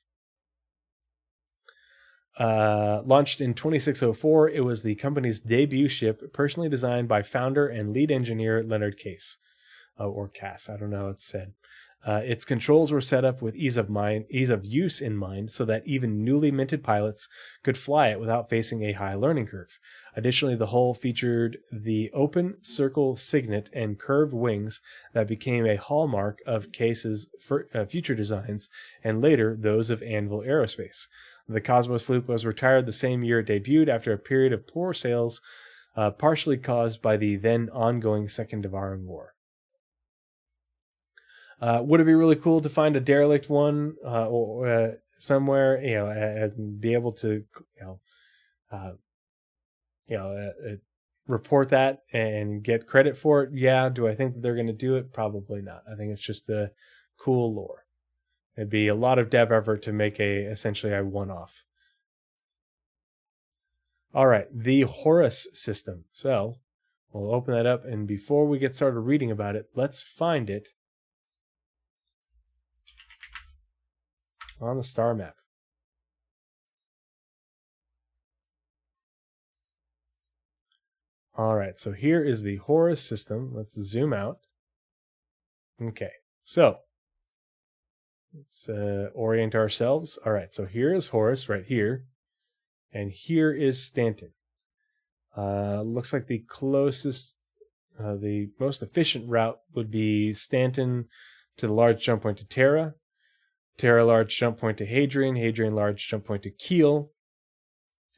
Launched in 2604, it was the company's debut ship, personally designed by founder and lead engineer Leonard Case, or Cass. I don't know how it's said. Its controls were set up with ease of use in mind, so that even newly minted pilots could fly it without facing a high learning curve. Additionally, the hull featured the open circle signet and curved wings that became a hallmark of Case's future designs, and later those of Anvil Aerospace. The Cosmos Loop was retired the same year it debuted after a period of poor sales, partially caused by the then ongoing Second Devaran War. Would it be really cool to find a derelict one somewhere, and be able to, report that and get credit for it? Yeah. Do I think that they're going to do it? Probably not. I think it's just a cool lore. It'd be a lot of dev effort to make essentially a one-off. All right, the Horus system. So we'll open that up, and before we get started reading about it, let's find it on the star map. All right, so here is the Horus system. Let's zoom out. Okay, so let's orient ourselves. All right, so here is Horus right here, and here is Stanton. Looks like the closest, the most efficient route would be Stanton to the large jump point to Terra, Terra large jump point to Hadrian, Hadrian large jump point to Keel,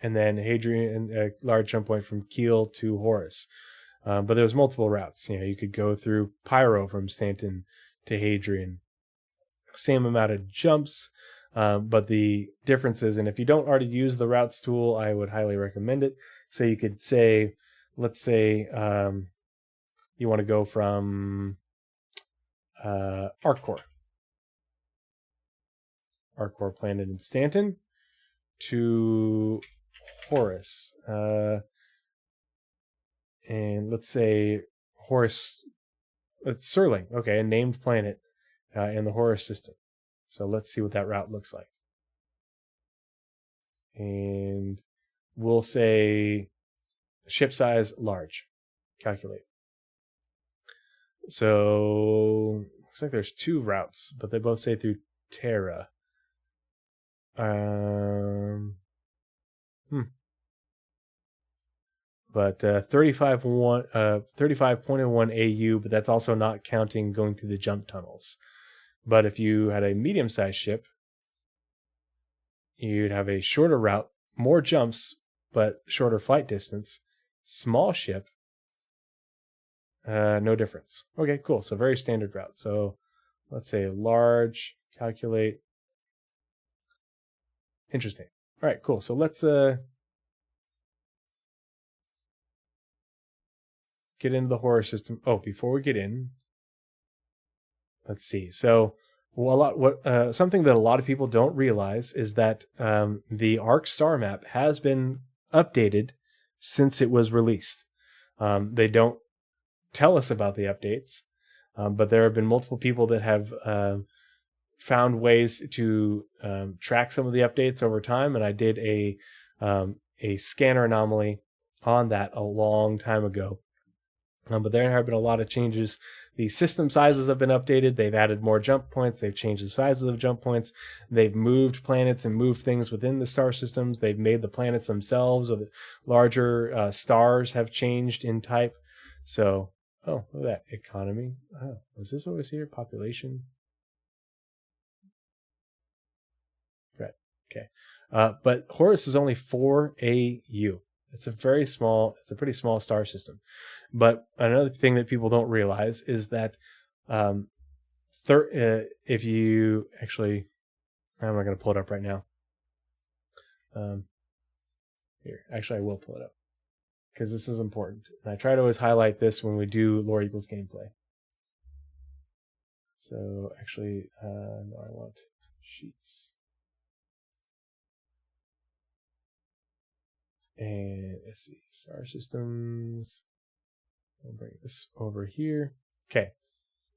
and then Hadrian large jump point from Keel to Horus. But there's multiple routes. You could go through Pyro from Stanton to Hadrian. Same amount of jumps, but the difference is, and if you don't already use the routes tool, I would highly recommend it. So you could say, let's say you want to go from Ark Core planet in Stanton to Horus. And let's say Horus, it's Serling, okay, a named planet in the Horus system. So let's see what that route looks like. And we'll say ship size large. Calculate. So looks like there's two routes, but they both say through Terra. But 35.1 AU, but that's also not counting going through the jump tunnels. But if you had a medium-sized ship, you'd have a shorter route, more jumps, but shorter flight distance. Small ship, no difference. Okay, cool. So very standard route. So let's say large, calculate. Interesting. All right, cool. So let's get into the Horus system. Oh, before we get in, let's see. So something that a lot of people don't realize is that the Ark Starmap has been updated since it was released. They don't tell us about the updates, but there have been multiple people that have found ways to track some of the updates over time, and I did a scanner anomaly on that a long time ago. But there have been a lot of changes. The system sizes have been updated. They've added more jump points. They've changed the sizes of jump points. They've moved planets and moved things within the star systems. They've made the planets themselves, or the larger stars have changed in type. So, oh, look at that. Economy. Oh, was this always here? Population. Right. Okay. But Horus is only 4 AU. It's a pretty small star system. But another thing that people don't realize is that if you actually, I'm not going to pull it up right now. Here, actually, I will pull it up because this is important. And I try to always highlight this when we do Lore Equals gameplay. So actually, no, I want sheets. And let's see, star systems. I'll bring this over here. Okay.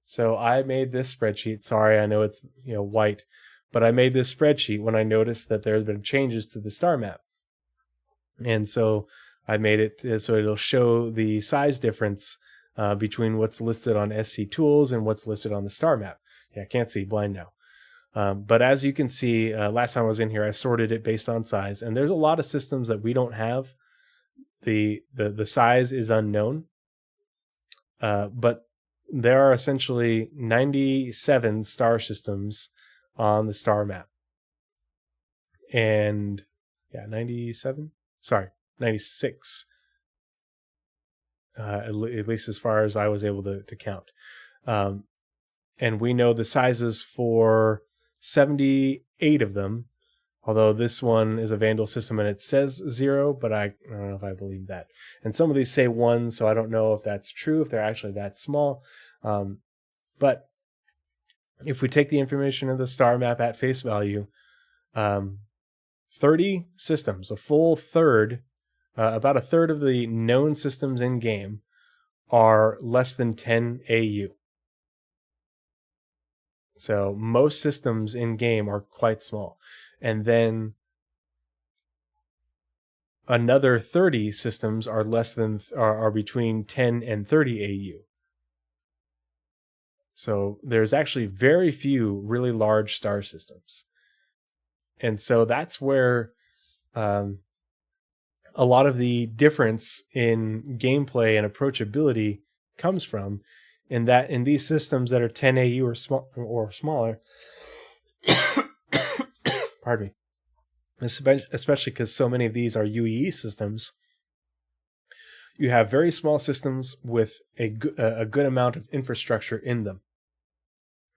So I made this spreadsheet. Sorry, I know it's white, but I made this spreadsheet when I noticed that there had been changes to the star map. And so I made it so it'll show the size difference between what's listed on SC Tools and what's listed on the star map. Yeah, can't see, blind now. But as you can see, last time I was in here, I sorted it based on size, and there's a lot of systems that we don't have. The size is unknown, but there are essentially 97 star systems on the star map. And yeah, 97? Sorry, 96. At least as far as I was able to count. And we know the sizes for 78 of them, although this one is a Vandal system and it says 0, but I don't know if I believe that. And some of these say 1, so I don't know if that's true, if they're actually that small. But if we take the information of the star map at face value, 30 systems, a full third, about a third of the known systems in game are less than 10 AU. So most systems in game are quite small. And then another 30 systems are between 10 and 30 AU. So there's actually very few really large star systems. And so that's where a lot of the difference in gameplay and approachability comes from, in that in these systems that are 10 AU or smaller, pardon me, especially because so many of these are UEE systems, you have very small systems with a good amount of infrastructure in them.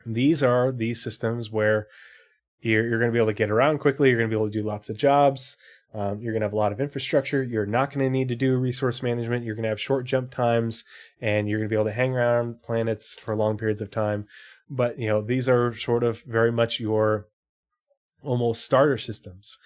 These are these systems where you're going to be able to get around quickly, you're going to be able to do lots of jobs, you're going to have a lot of infrastructure, you're not going to need to do resource management, you're going to have short jump times, and you're going to be able to hang around planets for long periods of time. But, these are sort of very much your almost starter systems.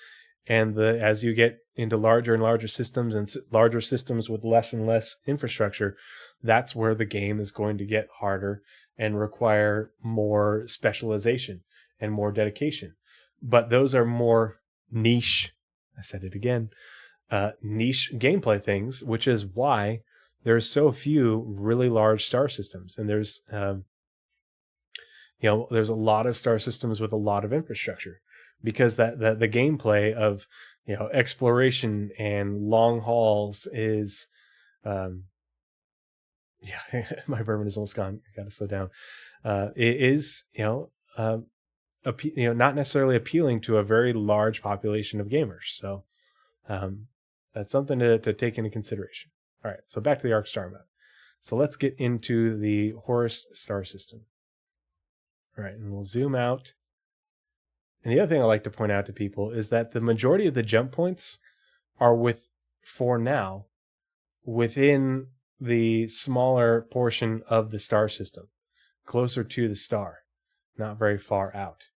And as you get into larger and larger systems and larger systems with less and less infrastructure, that's where the game is going to get harder and require more specialization and more dedication. But those are more niche, I said it again, niche gameplay things, which is why there's so few really large star systems. And there's a lot of star systems with a lot of infrastructure, because that the gameplay of exploration and long hauls is my bourbon is almost gone. I gotta slow down. It is not necessarily appealing to a very large population of gamers. So that's something to take into consideration. All right, so back to the Ark Starmap. So let's get into the Horus star system. All right, and we'll zoom out. And the other thing I like to point out to people is that the majority of the jump points are for now, within the smaller portion of the star system, closer to the star, not very far out.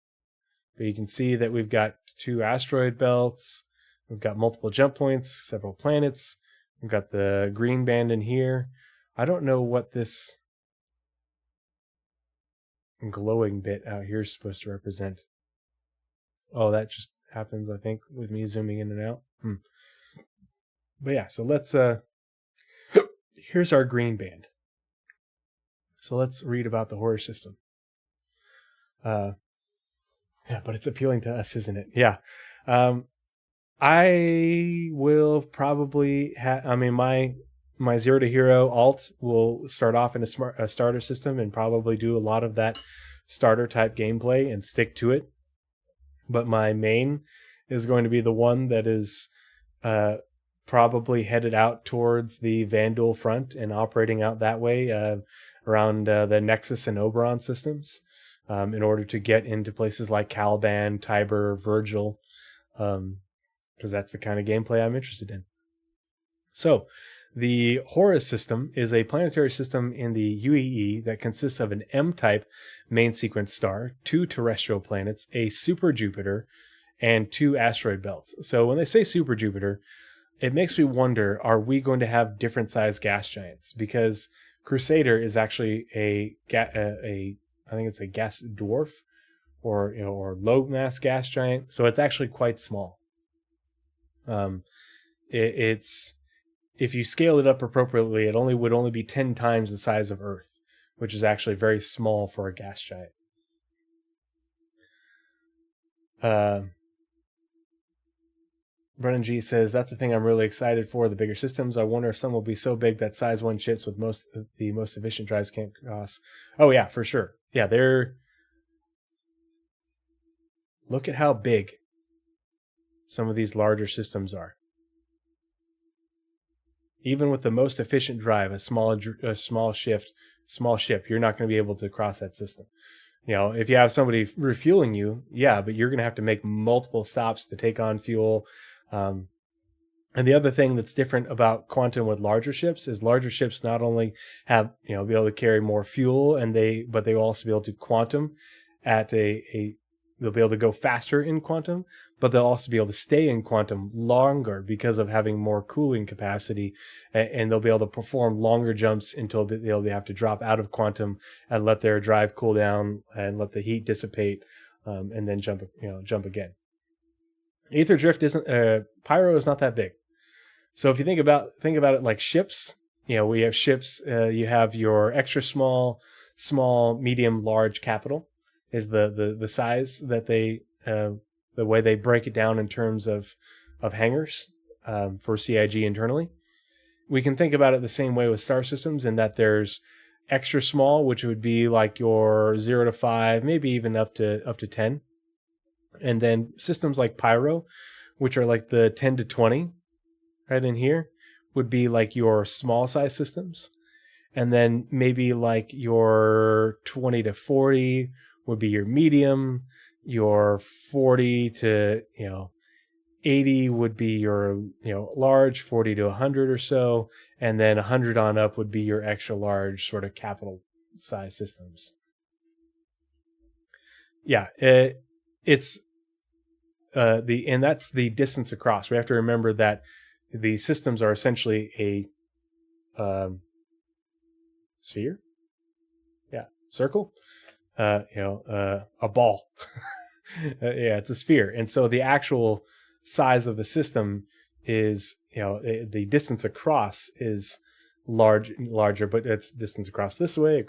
But you can see that we've got 2 asteroid belts, we've got multiple jump points, several planets, we've got the green band in here. I don't know what this glowing bit out here is supposed to represent. Oh, that just happens, I think, with me zooming in and out. But yeah, so let's here's our green band. So let's read about the Horus system. Yeah, but it's appealing to us, isn't it? Yeah. I will probably my 0 to hero alt will start off in a starter system and probably do a lot of that starter type gameplay and stick to it. But my main is going to be the one that is probably headed out towards the Vandal front and operating out that way around the Nexus and Oberon systems in order to get into places like Caliban, Tiber, Virgil, because that's the kind of gameplay I'm interested in. So the Horus system is a planetary system in the UEE that consists of an M-type main sequence star, 2 terrestrial planets, a super Jupiter, and 2 asteroid belts. So when they say super Jupiter, it makes me wonder, are we going to have different sized gas giants? Because Crusader is actually I think it's a gas dwarf or low mass gas giant. So it's actually quite small. It's if you scale it up appropriately, it would only be 10 times the size of Earth, which is actually very small for a gas giant. Brennan G says, that's the thing I'm really excited for, the bigger systems. I wonder if some will be so big that size 1 chips with the most efficient drives can't cross. Oh, yeah, for sure. Yeah, look at how big some of these larger systems are. Even with the most efficient drive, a small ship, you're not going to be able to cross that system. If you have somebody refueling you, yeah, but you're going to have to make multiple stops to take on fuel. And the other thing that's different about quantum with larger ships is larger ships not only have, be able to carry more fuel, but they will also be able to quantum at they'll be able to go faster in quantum, but they'll also be able to stay in quantum longer because of having more cooling capacity, and they'll be able to perform longer jumps until they'll have to drop out of quantum and let their drive cool down and let the heat dissipate, and then jump again. Ether drift pyro is not that big. So if you think about it like ships, we have ships. You have your extra small, medium, large, capital is the size that they the way they break it down in terms of hangars for CIG internally. We can think about it the same way with star systems in that there's extra small, which would be like your 0 to 5, maybe even up to 10. And then systems like Pyro, which are like the 10 to 20 right in here, would be like your small size systems. And then maybe like your 20 to 40 would be your medium, your 40 to 80 would be your large, 40 to 100 or so, and then 100 on up would be your extra large sort of capital size systems. Yeah, it's and that's the distance across. We have to remember that the systems are essentially a sphere, circle, a ball. Yeah, it's a sphere, and so the actual size of the system is the distance across is larger, but it's distance across this way,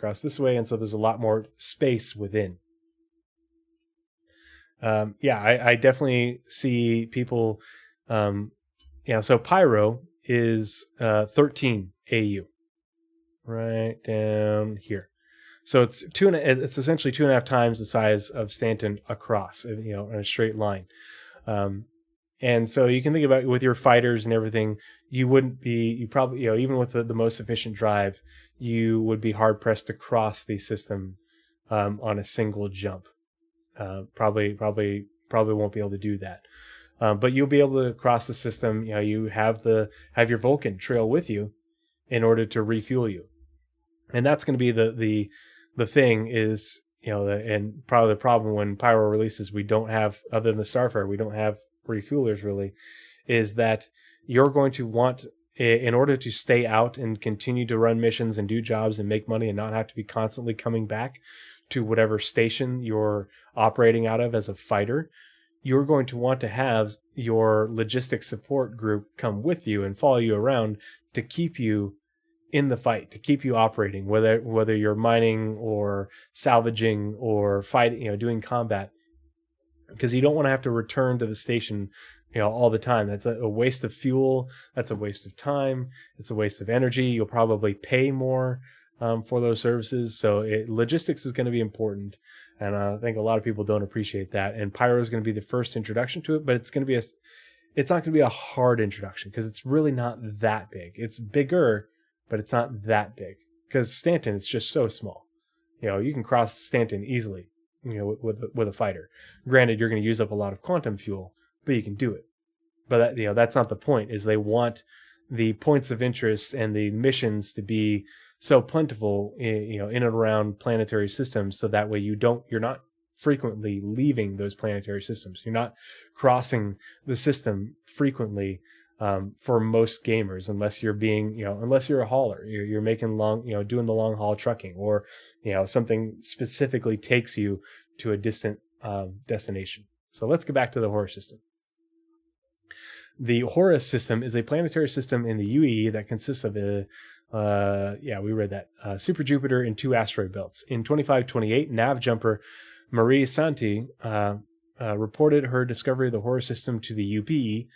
and so there's a lot more space within. I definitely see people. So Pyro is 13 AU, right down here. So it's it's essentially 2.5 times the size of Stanton across, in a straight line. And so you can think about with your fighters and everything, you probably, even with the most efficient drive, you would be hard pressed to cross the system on a single jump. Probably won't be able to do that. But you'll be able to cross the system. You have your Vulcan trail with you in order to refuel you, and that's going to be the thing is, and probably the problem when Pyro releases, we don't have, other than the Starfire, we don't have refuelers really, is that you're going to want, in order to stay out and continue to run missions and do jobs and make money and not have to be constantly coming back to whatever station you're operating out of as a fighter, you're going to want to have your logistics support group come with you and follow you around to keep you in the fight, to keep you operating, whether you're mining or salvaging or fighting, doing combat, because you don't want to have to return to the station, all the time. That's a waste of fuel. That's a waste of time. It's a waste of energy. You'll probably pay more for those services. So logistics is going to be important. And I think a lot of people don't appreciate that. And Pyro is going to be the first introduction to it, but it's not going to be a hard introduction because it's really not that big. It's bigger, but it's not that big because Stanton is just so small. You can cross Stanton easily, with a fighter. Granted, you're going to use up a lot of quantum fuel, but you can do it. But that's not the point. Is they want the points of interest and the missions to be so plentiful, in and around planetary systems, so that way you're not frequently leaving those planetary systems. You're not crossing the system frequently. For most gamers, unless you're a hauler, you're making doing the long haul trucking, or something specifically takes you to a distant destination. So let's get back to the Horus system. The Horus system is a planetary system in the UAE that consists of we read that super Jupiter and 2 asteroid belts. In 2528, nav jumper Marie Santi reported her discovery of the Horus system to the UPE,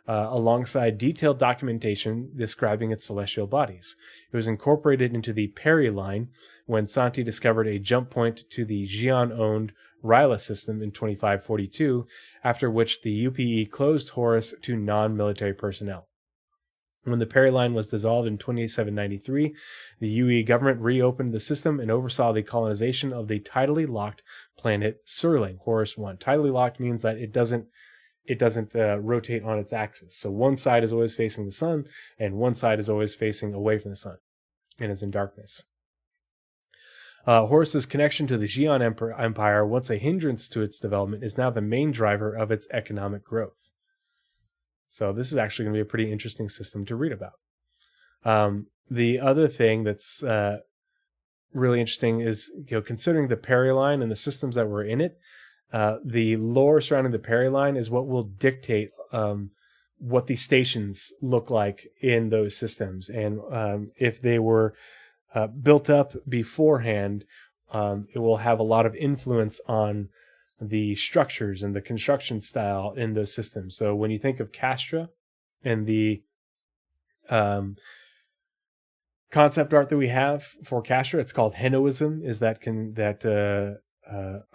alongside detailed documentation describing its celestial bodies. It was incorporated into the Peri line when Santi discovered a jump point to the Xi'an-owned Ryla system in 2542, after which the UPE closed Horus to non-military personnel. When the Peri line was dissolved in 2793, the UE government reopened the system and oversaw the colonization of the tidally locked planet Serling, Horus 1. Tidally locked means that it doesn't rotate on its axis. So one side is always facing the sun, and one side is always facing away from the sun, and is in darkness. Horus's connection to the Xi'an Empire, once a hindrance to its development, is now the main driver of its economic growth. So this is actually going to be a pretty interesting system to read about. The other thing that's really interesting is, considering the Peri line and the systems that were in it, the lore surrounding the Peri line is what will dictate what the stations look like in those systems. And if they were built up beforehand, it will have a lot of influence on the structures and the construction style in those systems. So when you think of Castra and the concept art that we have for Castra, it's called Henoism, is that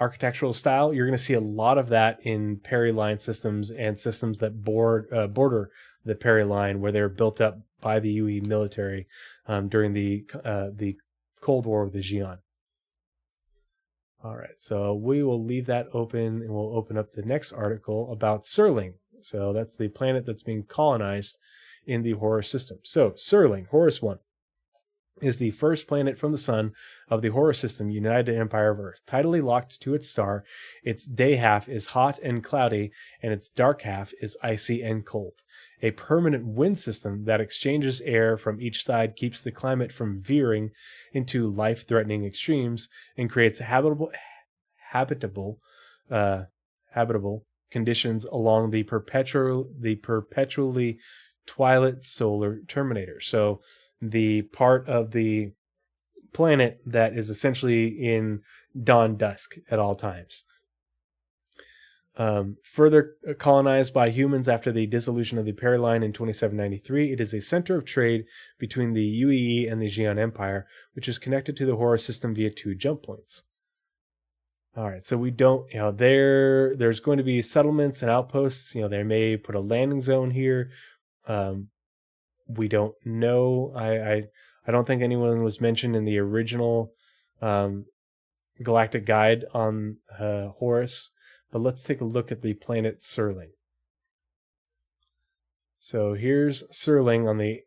architectural style. You're going to see a lot of that in Peri line systems and systems that border the Peri line, where they're built up by the UE military during the Cold War with the Xi'an. All right, so we will leave that open, and we'll open up the next article about Serling. So that's the planet that's being colonized in the Horus system. So Serling, Horus 1, is the first planet from the sun of the Horus system, United Empire of Earth. Tidally locked to its star, its day half is hot and cloudy, and its dark half is icy and cold. A permanent wind system that exchanges air from each side keeps the climate from veering into life-threatening extremes and creates habitable conditions along the perpetually twilight solar terminator. So the part of the planet that is essentially in dawn dusk at all times. Further colonized by humans after the dissolution of the Peri line in 2793, it is a center of trade between the UEE and the Xi'an Empire, which is connected to the Horus system via 2 jump points. All right, so we don't, there's going to be settlements and outposts. They may put a landing zone here. We don't know. I don't think anyone was mentioned in the original galactic guide on Horus. But let's take a look at the planet Serling. So here's Serling on the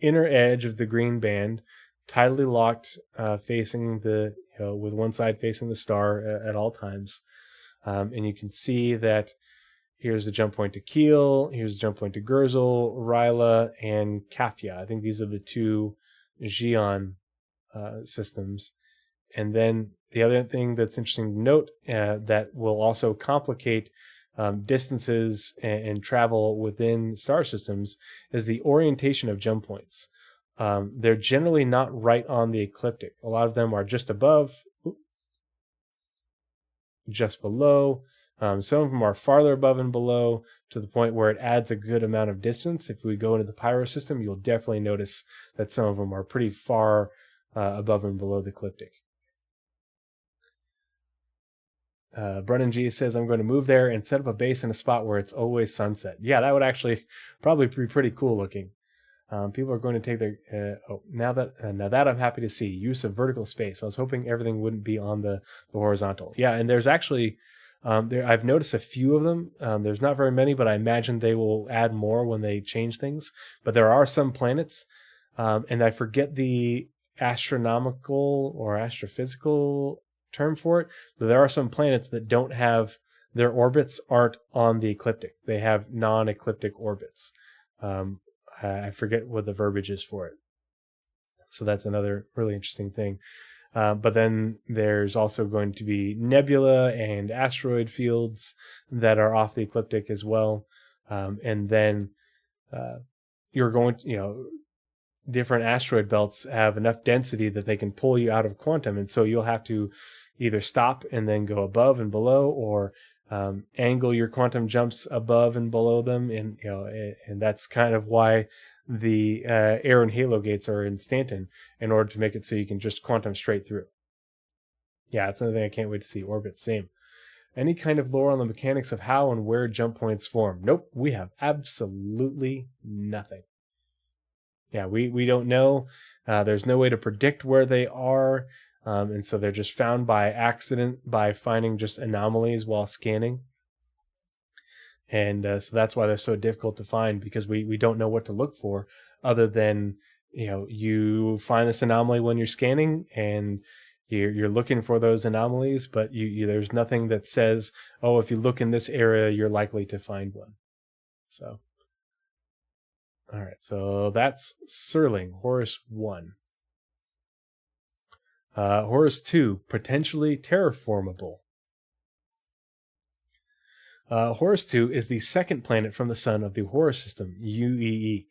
inner edge of the green band, tidally locked, facing the, with one side facing the star at all times. And you can see that here's the jump point to Kiel, here's the jump point to Gurzel, Ryla, and Kafia. I think these are the 2 Xi'an systems. And then the other thing that's interesting to note that will also complicate distances and travel within star systems is the orientation of jump points. They're generally not right on the ecliptic. A lot of them are just above, just below. Some of them are farther above and below, to the point where it adds a good amount of distance. If we go into the Pyro system, you'll definitely notice that some of them are pretty far above and below the ecliptic. Brennan G says, I'm going to move there and set up a base in a spot where it's always sunset. Yeah, that would actually probably be pretty cool looking. People are going to take their... now that I'm happy to see. Use of vertical space. I was hoping everything wouldn't be on the horizontal. Yeah, and there's actually... I've noticed a few of them. There's not very many, but I imagine they will add more when they change things. But there are some planets, and I forget the astronomical or astrophysical term for it, but there are some planets that don't have, their orbits aren't on the ecliptic. They have non-ecliptic orbits. I forget what the verbiage is for it. So that's another really interesting thing. But then there's also going to be nebula and asteroid fields that are off the ecliptic as well. And then you're going to, different asteroid belts have enough density that they can pull you out of quantum. And so you'll have to either stop and then go above and below, or angle your quantum jumps above and below them, and and that's kind of why the air and halo gates are in Stanton, in order to make it so you can just quantum straight through. Yeah, it's another thing I can't wait to see. Orbit, same. Any kind of lore on the mechanics of how and where jump points form? Nope, we have absolutely nothing. Yeah, we don't know. There's no way to predict where they are, and so they're just found by accident, by finding just anomalies while scanning. And so that's why they're so difficult to find, because we don't know what to look for, other than you find this anomaly when you're scanning, and you're looking for those anomalies, but there's nothing that says, oh, if you look in this area, you're likely to find one. So, all right, so that's Serling, Horus 1. Horus 2, potentially terraformable. Horus 2 is the second planet from the sun of the Horus system, UEE.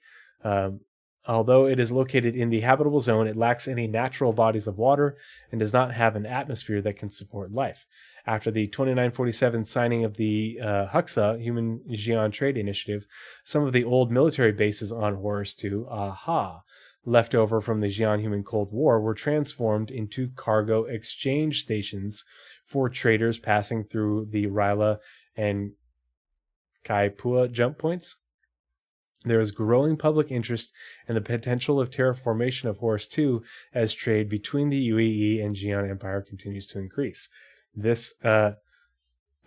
Although it is located in the habitable zone, it lacks any natural bodies of water and does not have an atmosphere that can support life. After the 2947 signing of the HUXA, Human Xi'an Trade Initiative, some of the old military bases on Horus 2, left over from the Xi'an-Human Cold War, were transformed into cargo exchange stations for traders passing through the Ryla and Kaipua jump points. There is growing public interest in the potential of terraformation of Horus 2 as trade between the UEE and Xi'an Empire continues to increase. This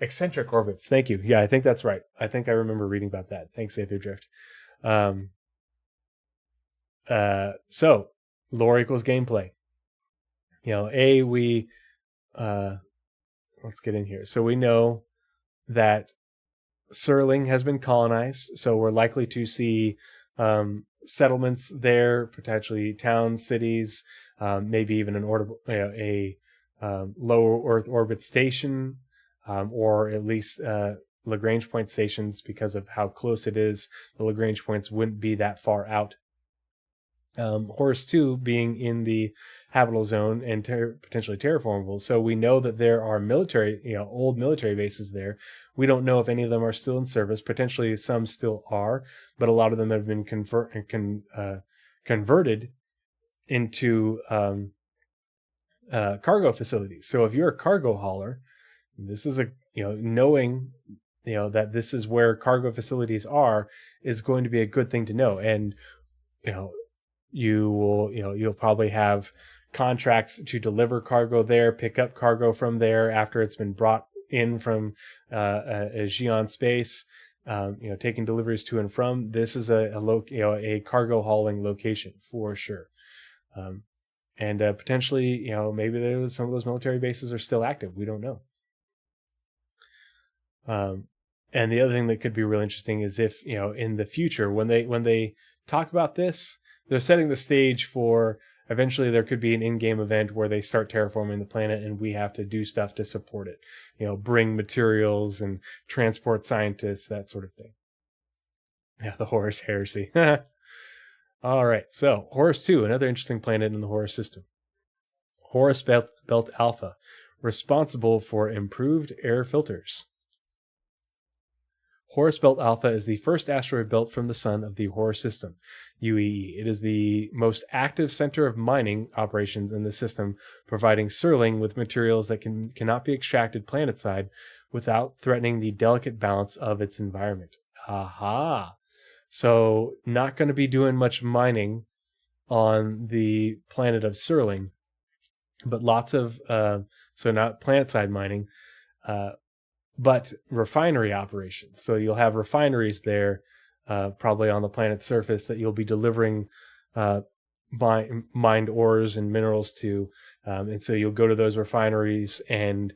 eccentric orbits. Thank you. Yeah, I think that's right. I think I remember reading about that. Thanks, Aether Drift. So lore equals gameplay. Let's get in here. So we know that Serling has been colonized, so we're likely to see settlements there, potentially towns, cities, maybe even a low Earth orbit station, or at least Lagrange point stations, because of how close it is. The Lagrange points wouldn't be that far out. Horus 2 being in the habitable zone and potentially terraformable. So we know that there are old military bases there. We don't know if any of them are still in service. Potentially some still are, but a lot of them have been converted into cargo facilities. So if you're a cargo hauler, this is knowing that this is where cargo facilities are is going to be a good thing to know. And you'll probably have contracts to deliver cargo there, pick up cargo from there after it's been brought in from a Xi'an space, taking deliveries to and from. This is a cargo hauling location for sure. And potentially, maybe some of those military bases are still active. We don't know. And the other thing that could be really interesting is if, in the future, when they talk about this, they're setting the stage for eventually there could be an in-game event where they start terraforming the planet and we have to do stuff to support it. Bring materials and transport scientists, that sort of thing. Yeah, the Horus heresy. All right, so Horus 2, another interesting planet in the Horus system. Horus Belt Alpha, responsible for improved air filters. Horus Belt Alpha is the first asteroid belt from the sun of the Horus system, UEE. It is the most active center of mining operations in the system, providing Serling with materials that cannot be extracted planetside without threatening the delicate balance of its environment. Aha! So not going to be doing much mining on the planet of Serling, but lots of, so not planetside mining, but refinery operations. So you'll have refineries there, probably on the planet's surface, that you'll be delivering mined ores and minerals to. And so you'll go to those refineries and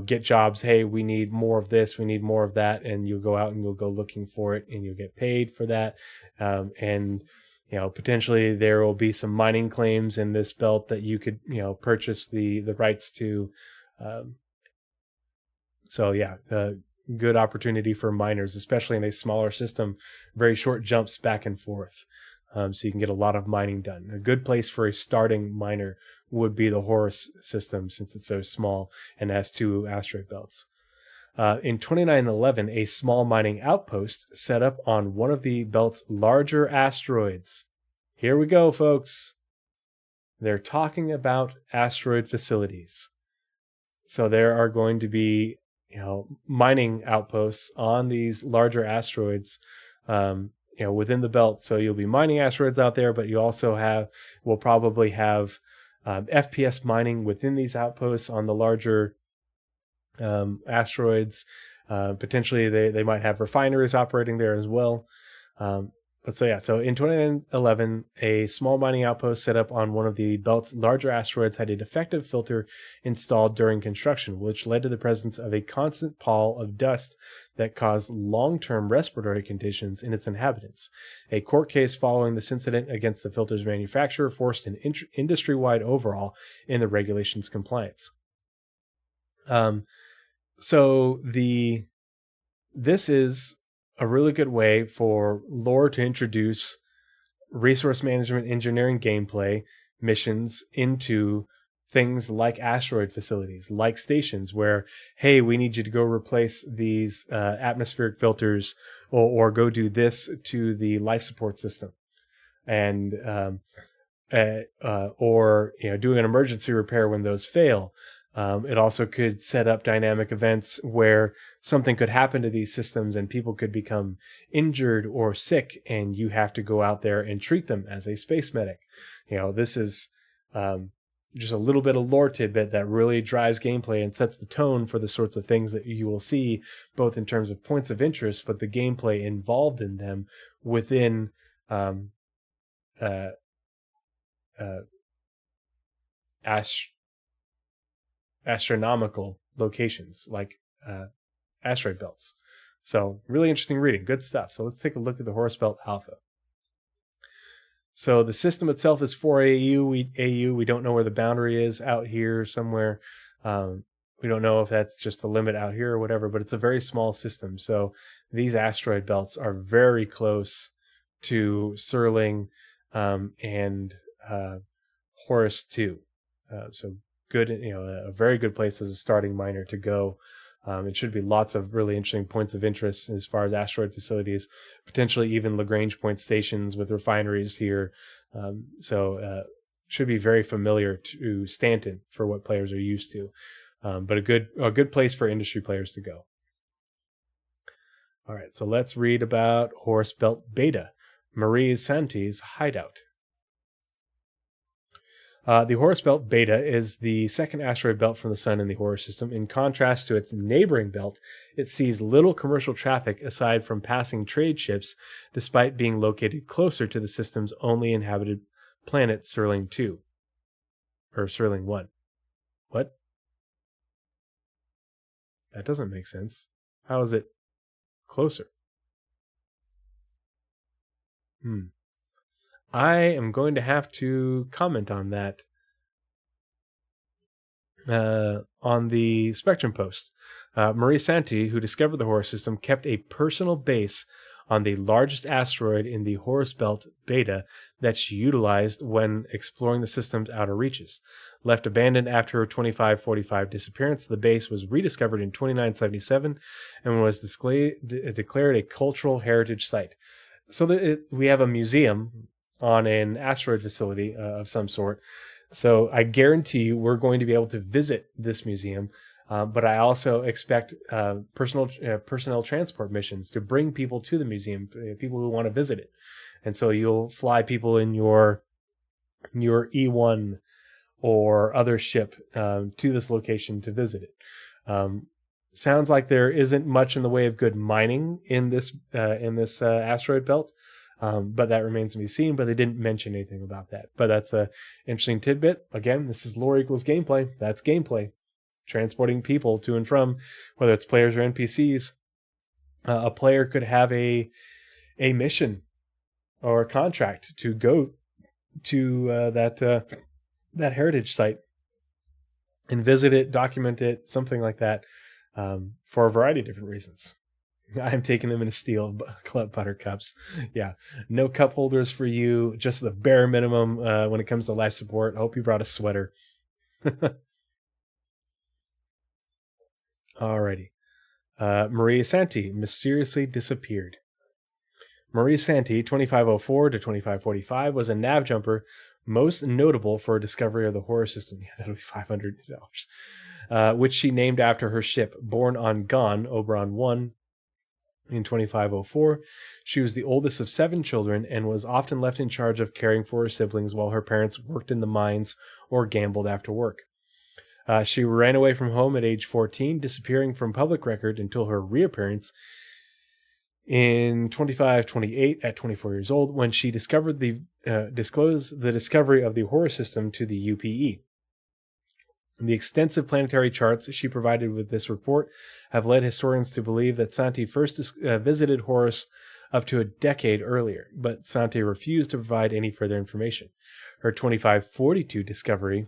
get jobs. Hey, we need more of this, we need more of that, and you'll go out and you'll go looking for it, and you'll get paid for that. And potentially there will be some mining claims in this belt that you could purchase the rights to. So yeah, good opportunity for miners, especially in a smaller system, very short jumps back and forth. So you can get a lot of mining done. A good place for a starting miner would be the Horus system, since it's so small and has 2 asteroid belts. In 2911, a small mining outpost set up on one of the belt's larger asteroids. Here we go, folks. They're talking about asteroid facilities. So there are going to be, mining outposts on these larger asteroids, within the belt. So you'll be mining asteroids out there, but you also will probably have FPS mining within these outposts on the larger asteroids. Potentially they might have refineries operating there as well. So in 2011, a small mining outpost set up on one of the belt's larger asteroids had a defective filter installed during construction, which led to the presence of a constant pall of dust that caused long-term respiratory conditions in its inhabitants. A court case following this incident against the filter's manufacturer forced an industry-wide overhaul in the regulation's compliance. This is a really good way for lore to introduce resource management engineering gameplay missions into things like asteroid facilities, like stations where, hey, we need you to go replace these atmospheric filters or go do this to the life support system. And or doing an emergency repair when those fail. It also could set up dynamic events where something could happen to these systems and people could become injured or sick, and you have to go out there and treat them as a space medic. This is just a little bit of lore tidbit that really drives gameplay and sets the tone for the sorts of things that you will see, both in terms of points of interest, but the gameplay involved in them within astronomical locations like asteroid belts. So really interesting reading, good stuff. So let's take a look at the Horus Belt Alpha. So the system itself is 4 AU. We don't know where the boundary is out here somewhere. We don't know if that's just the limit out here or whatever, but it's a very small system. So these asteroid belts are very close to Serling and Horus 2. So good, a very good place as a starting miner to go. It should be lots of really interesting points of interest as far as asteroid facilities, potentially even Lagrange point stations with refineries here. Should be very familiar to Stanton for what players are used to, but a good place for industry players to go. All right, so let's read about Horus Belt Beta, Marie Santi's hideout. The Horus Belt Beta is the second asteroid belt from the Sun in the Horus system. In contrast to its neighboring belt, it sees little commercial traffic aside from passing trade ships, despite being located closer to the system's only inhabited planet, Serling 2. Or Serling 1. What? That doesn't make sense. How is it closer? I am going to have to comment on that on the Spectrum post. Marie Santi, who discovered the Horus system, kept a personal base on the largest asteroid in the Horus Belt Beta that she utilized when exploring the system's outer reaches. Left abandoned after her 2545 disappearance, the base was rediscovered in 2977 and was declared a cultural heritage site. So we have a museum on an asteroid facility of some sort. So I guarantee you we're going to be able to visit this museum, but I also expect personnel transport missions to bring people to the museum, people who want to visit it. And so you'll fly people in your E1 or other ship to this location to visit it. Sounds like there isn't much in the way of good mining in this asteroid belt. But that remains to be seen, but they didn't mention anything about that. But that's an interesting tidbit. Again, this is lore equals gameplay. That's gameplay. Transporting people to and from, whether it's players or NPCs. A player could have a mission or a contract to go to that heritage site and visit it, document it, something like that, for a variety of different reasons. I'm taking them in a steel club buttercups. Yeah, no cup holders for you. Just the bare minimum when it comes to life support. I hope you brought a sweater. Alrighty. Maria Santi mysteriously disappeared. Maria Santi, 2504 to 2545, was a nav jumper most notable for a discovery of the horror system. Yeah, that'll be $500. Which she named after her ship, born on Gon, Oberon 1, in 2504. She was the oldest of 7 children and was often left in charge of caring for her siblings while her parents worked in the mines or gambled after work. She ran away from home at age 14, disappearing from public record until her reappearance in 2528 at 24 years old, when she discovered disclosed the discovery of the horror system to the UPE. The extensive planetary charts she provided with this report have led historians to believe that Santi first visited Horus up to a decade earlier, but Santi refused to provide any further information. Her 2542 discovery,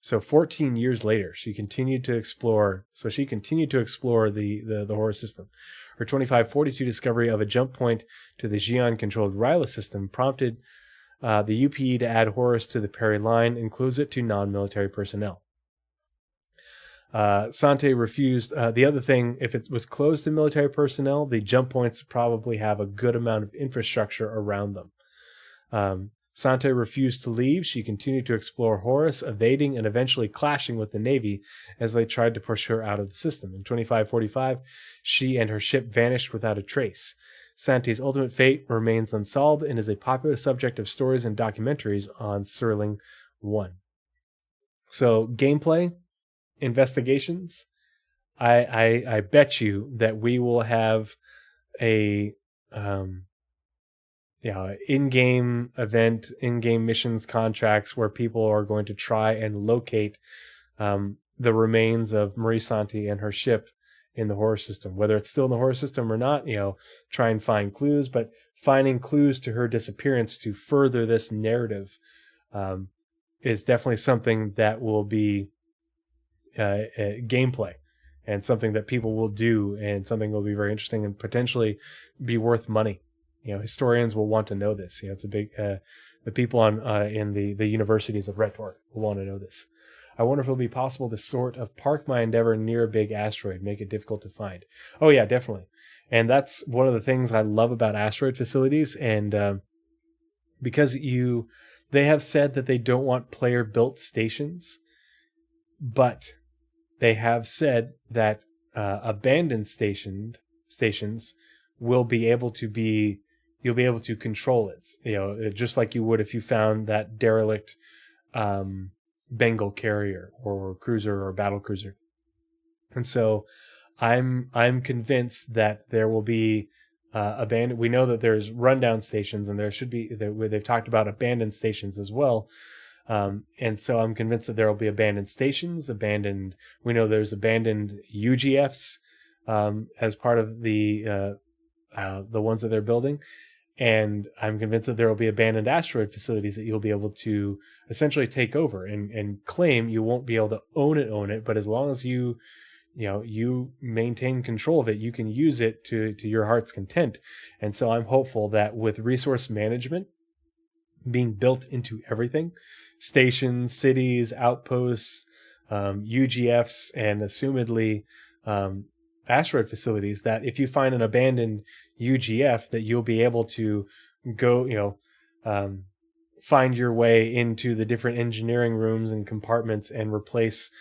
so 14 years later, she continued to explore the Horus system. Her 2542 discovery of a jump point to the Xi'an-controlled Ryla system prompted the UPE to add Horus to the Peri line and close it to non-military personnel. Sante refused. The other thing, if it was closed to military personnel, the jump points probably have a good amount of infrastructure around them. Sante refused to leave. She continued to explore Horus, evading and eventually clashing with the Navy as they tried to push her out of the system. In 2545, she and her ship vanished without a trace. Sante's ultimate fate remains unsolved and is a popular subject of stories and documentaries on Serling 1. So, gameplay, investigations, I bet you that we will have a in-game event, in-game missions, contracts where people are going to try and locate the remains of Marie Santi and her ship in the horror system. Whether it's still in the horror system or not, try and find clues, but finding clues to her disappearance to further this narrative is definitely something that will be gameplay and something that people will do and something that will be very interesting and potentially be worth money. Historians will want to know this. It's a big, the people in the universities of Retor will want to know this. I wonder if it'll be possible to sort of park my Endeavor near a big asteroid, make it difficult to find. Oh yeah, definitely. And that's one of the things I love about asteroid facilities. And because they have said that they don't want player-built stations, but they have said that abandoned stations will be able to be, you'll be able to control it. Just like you would if you found that derelict Bengal carrier or cruiser or battle cruiser. And so I'm convinced that there will be abandoned. We know that there's rundown stations, and there should be, they've talked about abandoned stations as well. And so I'm convinced that there will be abandoned stations, we know there's abandoned UGFs as part of the ones that they're building. And I'm convinced that there will be abandoned asteroid facilities that you'll be able to essentially take over and claim. You won't be able to own it, but as long as you maintain control of it, you can use it to your heart's content. And so I'm hopeful that with resource management being built into everything, stations, cities, outposts, UGFs, and assumedly asteroid facilities, that if you find an abandoned UGF, that you'll be able to go, find your way into the different engineering rooms and compartments and replace,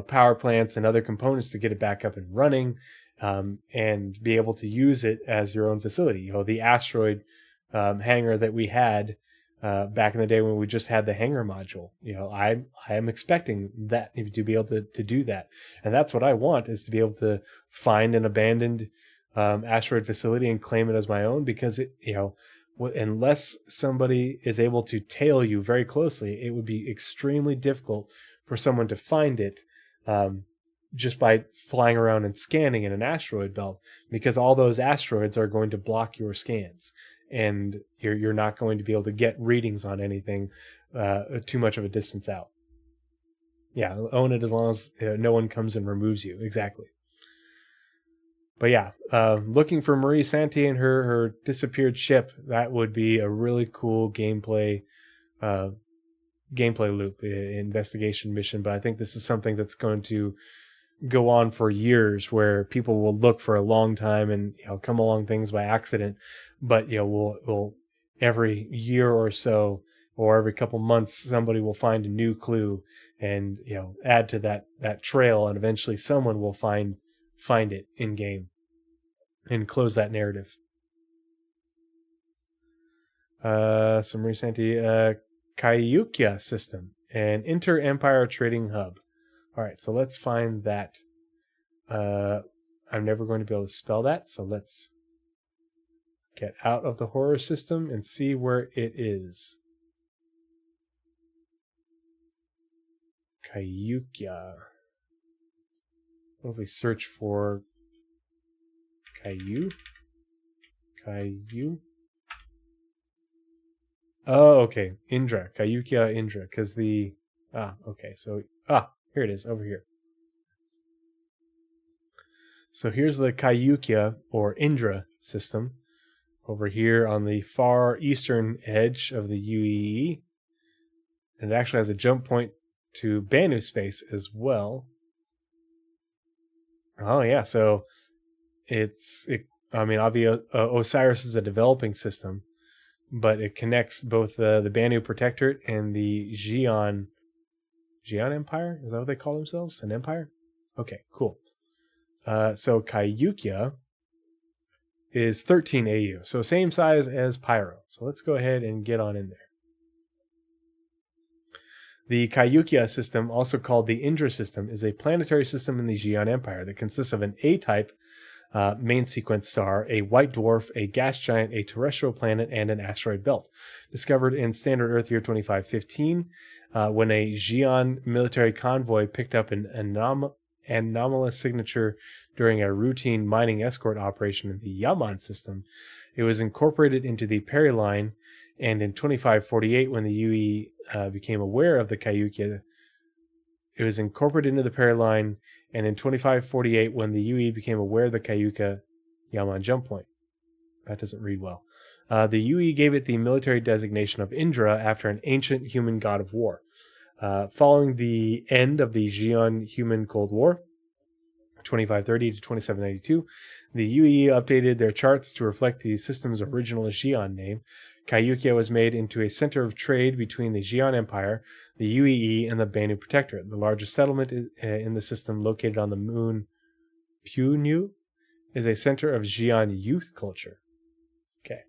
power plants and other components to get it back up and running, and be able to use it as your own facility. The asteroid hangar that we had back in the day when we just had the hangar module, I am expecting that to be able to do that. And that's what I want, is to be able to find an abandoned asteroid facility and claim it as my own, because unless somebody is able to tail you very closely, it would be extremely difficult for someone to find it just by flying around and scanning in an asteroid belt, because all those asteroids are going to block your scans, and you're not going to be able to get readings on anything too much of a distance out. Yeah, own it as long as no one comes and removes you. Exactly. But yeah, looking for Marie Santi and her disappeared ship, that would be a really cool gameplay loop, investigation mission. But I think this is something that's going to go on for years, where people will look for a long time and come along things by accident, but we'll every year or so, or every couple months, somebody will find a new clue and add to that trail, and eventually someone will find it in game and close that narrative. Some recent Kayukya system, an inter-empire trading hub. All right, so let's find that. I'm never going to be able to spell that, so let's get out of the horror system and see where it is. Kayukya. What if we search for Kayu? Oh, okay. Indra. Kayukya Indra. Because okay. So, here it is, over here. So here's the Kayukya, or Indra, system, over here on the far eastern edge of the UEE. And it actually has a jump point to Banu space as well. Oh, yeah. So obviously, Osiris is a developing system, but it connects both the Banu Protectorate and the Xi'an Empire? Is that what they call themselves? An empire? Okay, cool. So Kayukya is 13 AU, so same size as Pyro. So let's go ahead and get on in there. The Kayukya system, also called the Indra system, is a planetary system in the Xi'an Empire that consists of an A-type main sequence star, a white dwarf, a gas giant, a terrestrial planet, and an asteroid belt. Discovered in standard Earth year 2515, when a Xi'an military convoy picked up an anomalous signature during a routine mining escort operation in the Yaman system. It was incorporated into the Periline, and in 2548, when the UE became aware of the Kayukya, it was incorporated into the Periline, and in 2548, when the UE became aware of the Kayukya Yaman jump point. That doesn't read well. The UE gave it the military designation of Indra after an ancient human god of war. Following the end of the Xi'an Human Cold War, 2530 to 2792, the UE updated their charts to reflect the system's original Xi'an name. Kayukya was made into a center of trade between the Xi'an Empire, the UEE, and the Banu Protectorate. The largest settlement in the system, located on the moon Punu, is a center of Xi'an youth culture. Okay.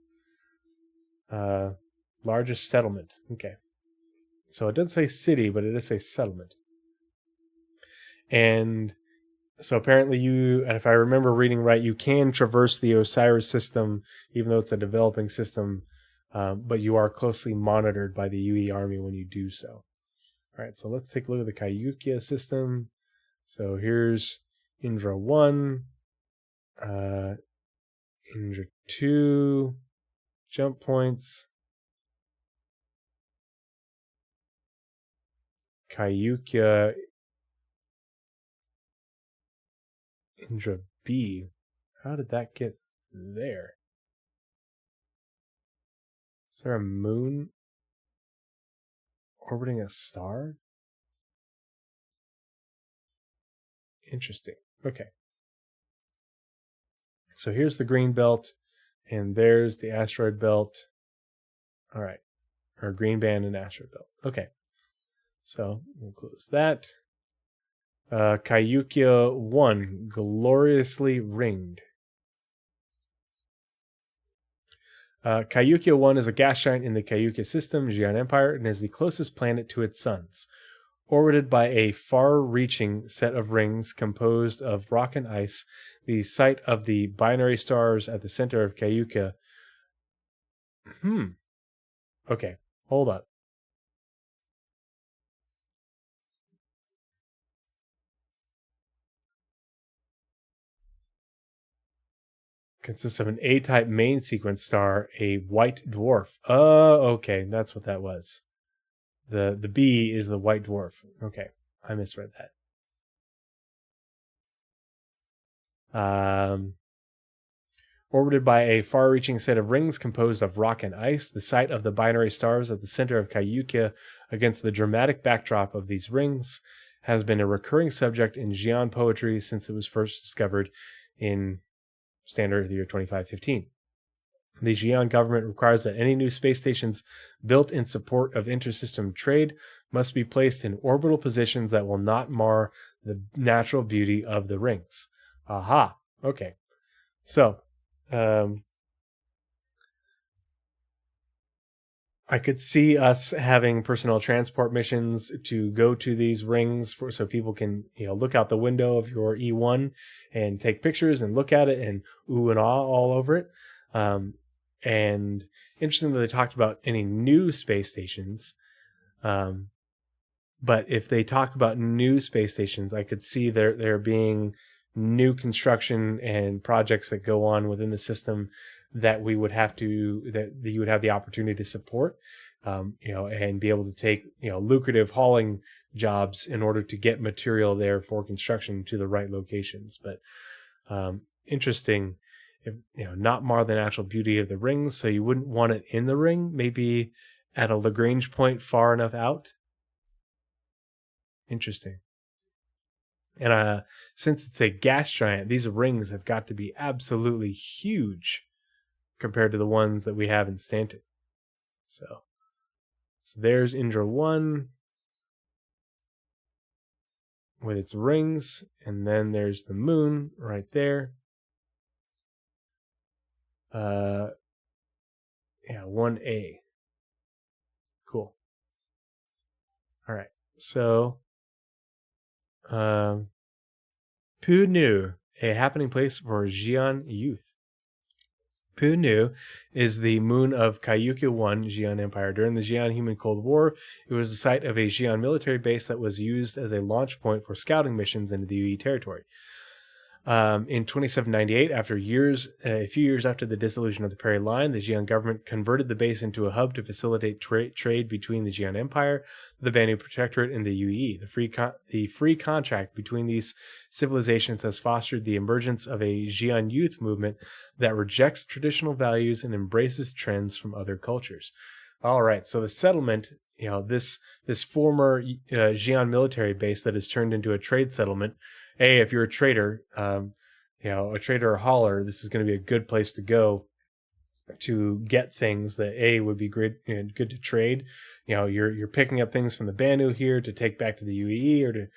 Largest settlement. Okay. So it doesn't say city, but it does say settlement. And so apparently and if I remember reading right, you can traverse the Osiris system, even though it's a developing system, but you are closely monitored by the UE army when you do so. All right, so let's take a look at the Kayukya system. So here's Indra 1, Indra 2, jump points, Kayukya Indra B. How did that get there? Is there a moon orbiting a star? Interesting. Okay. So here's the green belt, and there's the asteroid belt. All right. Or green band and asteroid belt. Okay. So we'll close that. Kayukya 1, gloriously ringed. Kayukya 1 is a gas giant in the Kayukya system, Xi'an Empire, and is the closest planet to its suns. Orbited by a far-reaching set of rings composed of rock and ice, the site of the binary stars at the center of Kayukya. Okay, hold up. Consists of an A-type main sequence star, a white dwarf. Oh, okay, that's what that was. The B is the white dwarf. Okay, I misread that. Orbited by a far-reaching set of rings composed of rock and ice, the site of the binary stars at the center of Kayukya against the dramatic backdrop of these rings has been a recurring subject in Xi'an poetry since it was first discovered in standard the year 2515. The Xi'an government requires that any new space stations built in support of intersystem trade must be placed in orbital positions that will not mar the natural beauty of the rings. Aha. Okay. So, I could see us having personnel transport missions to go to these rings so people can, look out the window of your E1 and take pictures and look at it and ooh and ah all over it. And interesting that they talked about any new space stations. But if they talk about new space stations, I could see there being new construction and projects that go on within the system that you would have the opportunity to support, and be able to take, lucrative hauling jobs in order to get material there for construction to the right locations. But interesting, if, not mar the natural beauty of the rings, so you wouldn't want it in the ring, maybe at a Lagrange point far enough out. Interesting. And since it's a gas giant, these rings have got to be absolutely huge compared to the ones that we have in Stanton. So there's Indra 1 with its rings, and then there's the moon right there. 1A. Cool. All right. So Punu, a happening place for Xi'an youth. Punu is the moon of Kayuka 1 Xi'an Empire. During the Xi'an Human Cold War, it was the site of a Xi'an military base that was used as a launch point for scouting missions into the UE territory. In 2798, a few years after the dissolution of the Perry Line, the Xi'an government converted the base into a hub to facilitate trade between the Xi'an Empire, the Banu Protectorate, and the UE. The free contract between these civilizations has fostered the emergence of a Xi'an youth movement that rejects traditional values and embraces trends from other cultures. All right, so the settlement, this former Xi'an military base that has turned into a trade settlement. If you're a trader, a trader or hauler, this is going to be a good place to go to get things that would be good to trade. You're picking up things from the Banu here to take back to the UEE or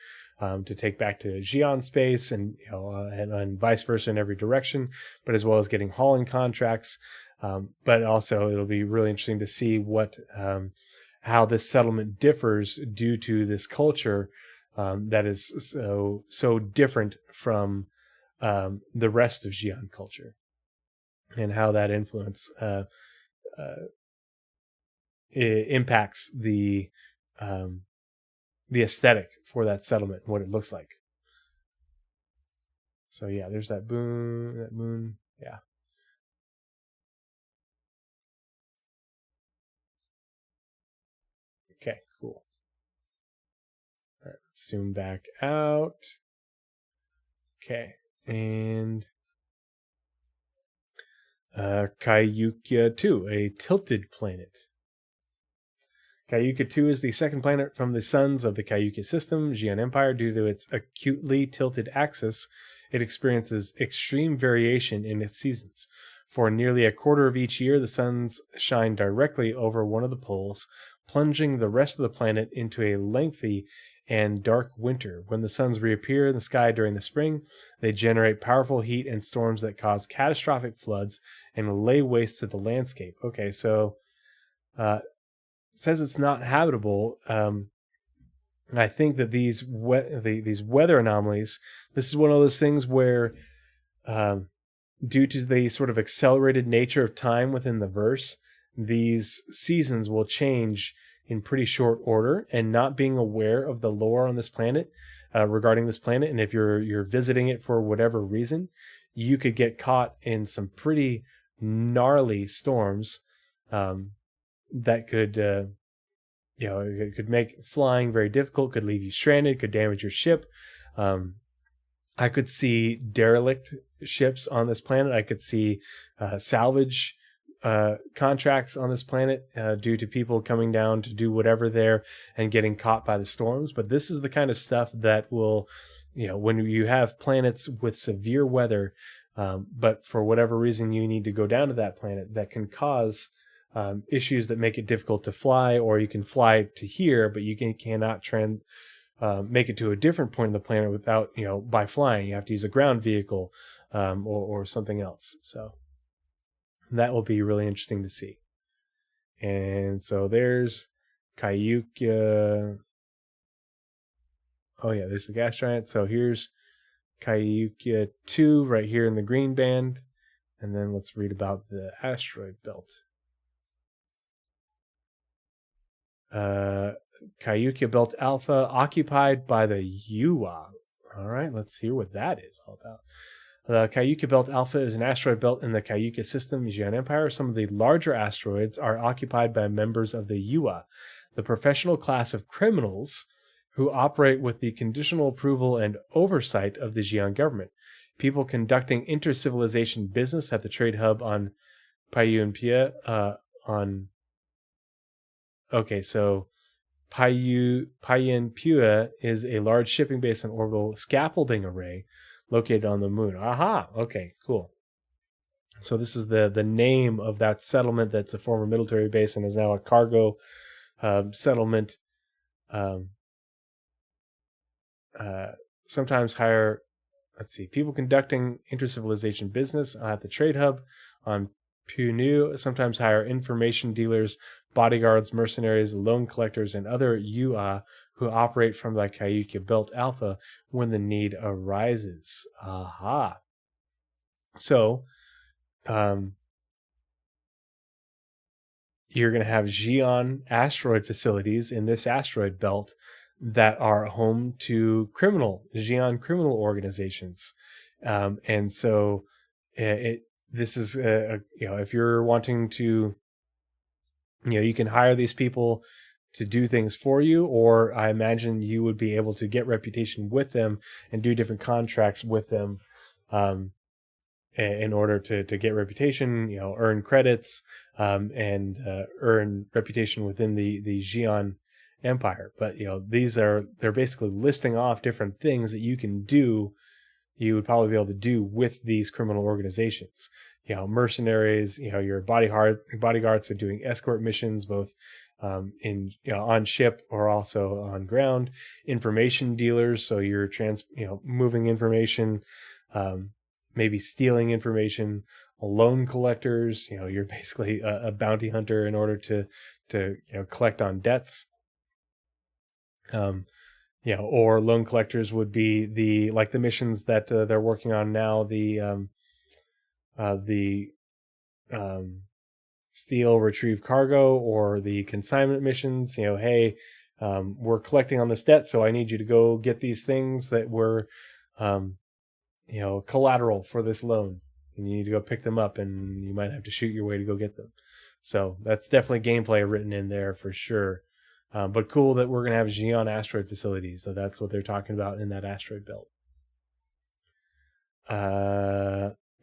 to take back to Xi'an space, and and vice versa in every direction. But as well as getting hauling contracts. But also it'll be really interesting to see how this settlement differs due to this culture. That is so different from the rest of Xi'an culture, and how that influence impacts the aesthetic for that settlement, what it looks like. So yeah, there's that moon, yeah. Okay, cool. All right, let's zoom back out. Okay, and Kayuka 2, a tilted planet. Kayuka 2 is the second planet from the suns of the Kayuka system, Xi'an Empire. Due to its acutely tilted axis, it experiences extreme variation in its seasons. For nearly a quarter of each year, the suns shine directly over one of the poles, plunging the rest of the planet into a lengthy and dark winter. When the suns reappear in the sky during the spring, they generate powerful heat and storms that cause catastrophic floods and lay waste to the landscape. Okay, so it says it's not habitable. I think that these weather anomalies, this is one of those things where due to the sort of accelerated nature of time within the verse, these seasons will change in pretty short order, and not being aware of the lore on this planet regarding this planet, and if you're visiting it for whatever reason, you could get caught in some pretty gnarly storms that could it could make flying very difficult, could leave you stranded, could damage your ship. I could see derelict ships on this planet. I could see salvage contracts on this planet due to people coming down to do whatever there and getting caught by the storms. But this is the kind of stuff that will, when you have planets with severe weather, but for whatever reason you need to go down to that planet, that can cause issues that make it difficult to fly, or you can fly to here, but you cannot make it to a different point of the planet without, by flying. You have to use a ground vehicle or something else. So that will be really interesting to see. And so there's Kayukia. Oh yeah, there's the gas giant. So here's Kayukia 2 right here in the green band. And then let's read about the asteroid belt. Kayukia Belt Alpha, occupied by the UA. All right, let's hear what that is all about. The Kayukia Belt Alpha is an asteroid belt in the Kayukia system, Xi'an Empire. Some of the larger asteroids are occupied by members of the UA, the professional class of criminals who operate with the conditional approval and oversight of the Xi'an government. People conducting inter-civilization business at the trade hub on Payunpia Okay, so Payunpia is a large shipping base and orbital scaffolding array located on the moon. Aha! Okay, cool. So this is the name of that settlement that's a former military base and is now a cargo settlement. Sometimes hire, people conducting inter-civilization business at the trade hub on Punu, sometimes hire information dealers, bodyguards, mercenaries, loan collectors, and other UA who operate from the Kayukia Belt Alpha when the need arises. Aha. So, you're going to have Xi'an asteroid facilities in this asteroid belt that are home to Xi'an criminal organizations. And so this is, if you're wanting to, you can hire these people to do things for you, or I imagine you would be able to get reputation with them and do different contracts with them in order to get reputation, earn credits and earn reputation within the Xi'an Empire. But, they're basically listing off different things that you can do, you would probably be able to do with these criminal organizations. Mercenaries, your bodyguards are doing escort missions, both on ship or also on ground. Information dealers, so you're moving information, maybe stealing information. Loan collectors, you're basically a bounty hunter in order to collect on debts. Or loan collectors would be the missions that they're working on now, the steal, retrieve cargo, or the consignment missions. Hey, we're collecting on this debt, so I need you to go get these things that were collateral for this loan, and you need to go pick them up, and you might have to shoot your way to go get them. So that's definitely gameplay written in there for sure. But cool that we're going to have Xi'an asteroid facilities. So that's what they're talking about in that asteroid belt.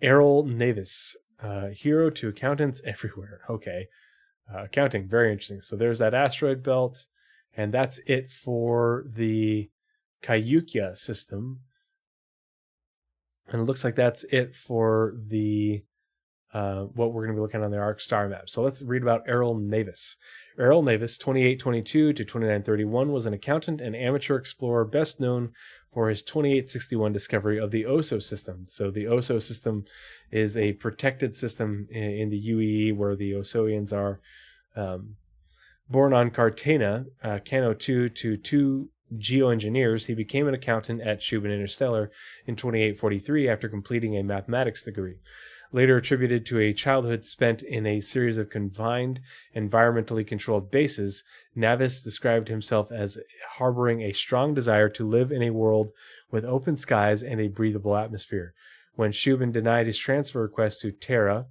Errol Navis, hero to accountants everywhere. Okay. Accounting, very interesting. So there's that asteroid belt, and that's it for the Kayukia system. And it looks like that's it for the what we're going to be looking at on the Ark Starmap. So let's read about Errol Navis. Errol Navis, 2822 to 2931, was an accountant and amateur explorer best known for his 2861 discovery of the Oso system. So the Oso system is a protected system in the UEE where the Osoians are. Born on Cartagena, Cano 2 to 2 geoengineers, he became an accountant at Shubin Interstellar in 2843 after completing a mathematics degree. Later attributed to a childhood spent in a series of confined, environmentally controlled bases, Navis described himself as harboring a strong desire to live in a world with open skies and a breathable atmosphere. When Shubin denied his transfer request to Terra,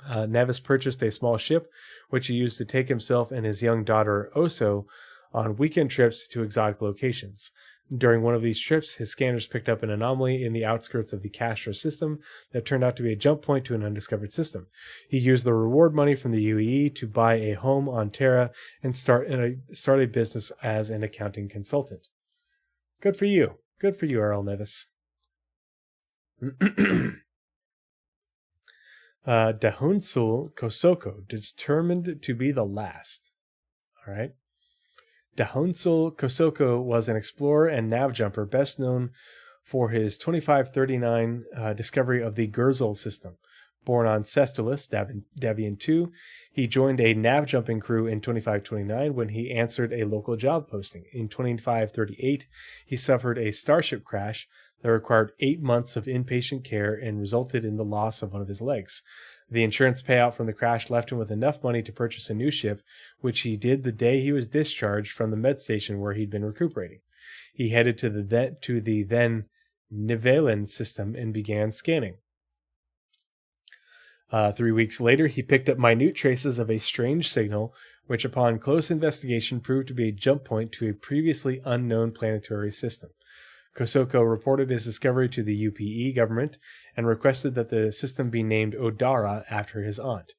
Navis purchased a small ship, which he used to take himself and his young daughter Oso on weekend trips to exotic locations. During one of these trips, his scanners picked up an anomaly in the outskirts of the Castro system that turned out to be a jump point to an undiscovered system. He used the reward money from the UEE to buy a home on Terra and start a business as an accounting consultant. Good for you. Good for you, Earl Nevis. Dahunsul Kosoko, determined to be the last. All right. Dahunsul Kosoko was an explorer and nav jumper best known for his 2539 discovery of the Gurzel system. Born on Sestulus, Davian 2, he joined a nav jumping crew in 2529 when he answered a local job posting. In 2538, he suffered a starship crash that required 8 months of inpatient care and resulted in the loss of one of his legs. The insurance payout from the crash left him with enough money to purchase a new ship, which he did the day he was discharged from the med station where he'd been recuperating. He headed to the then Nivellen system and began scanning. 3 weeks later, he picked up minute traces of a strange signal, which upon close investigation proved to be a jump point to a previously unknown planetary system. Kosoko reported his discovery to the UPE government and requested that the system be named Odara after his aunt.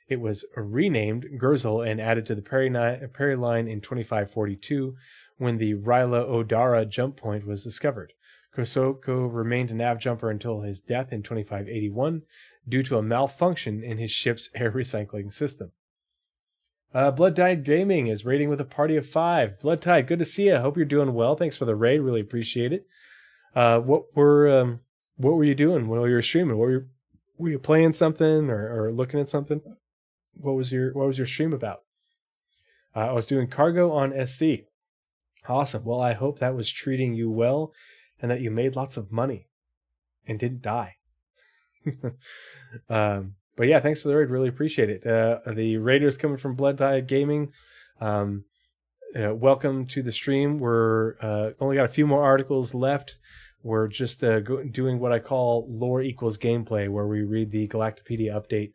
It was renamed Gurzel and added to the Peri line in 2542 when the Ryla Odara jump point was discovered. Kosoko remained a nav jumper until his death in 2581 due to a malfunction in his ship's air recycling system. Blood Tide Gaming is raiding with a party of 5. Blood Tide, good to see you. Hope you're doing well. Thanks for the raid. Really appreciate it. What were you doing while you were streaming? Were you playing something or looking at something? What was your stream about? I was doing cargo on SC. Awesome. Well, I hope that was treating you well and that you made lots of money and didn't die. But yeah, thanks for the raid. Really appreciate it. The raiders coming from Blood Tide Gaming. Welcome to the stream. We're only got a few more articles left. We're just doing what I call lore equals gameplay, where we read the Galactapedia update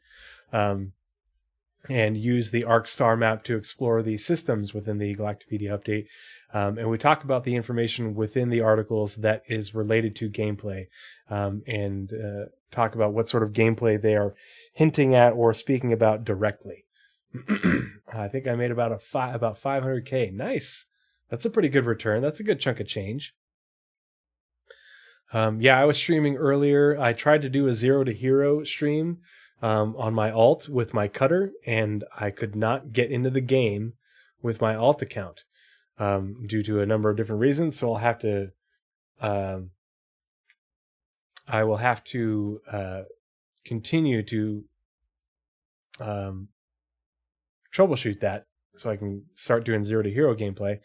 and use the Ark Starmap to explore the systems within the Galactapedia update. And we talk about the information within the articles that is related to gameplay, and talk about what sort of gameplay they are hinting at or speaking about directly. I think I made about 500K. Nice. That's a pretty good return. That's a good chunk of change. Yeah, I was streaming earlier. I tried to do a 0 to hero stream on my alt with my cutter, and I could not get into the game with my alt account due to a number of different reasons. So I will have to continue to troubleshoot that so I can start doing 0 to hero gameplay.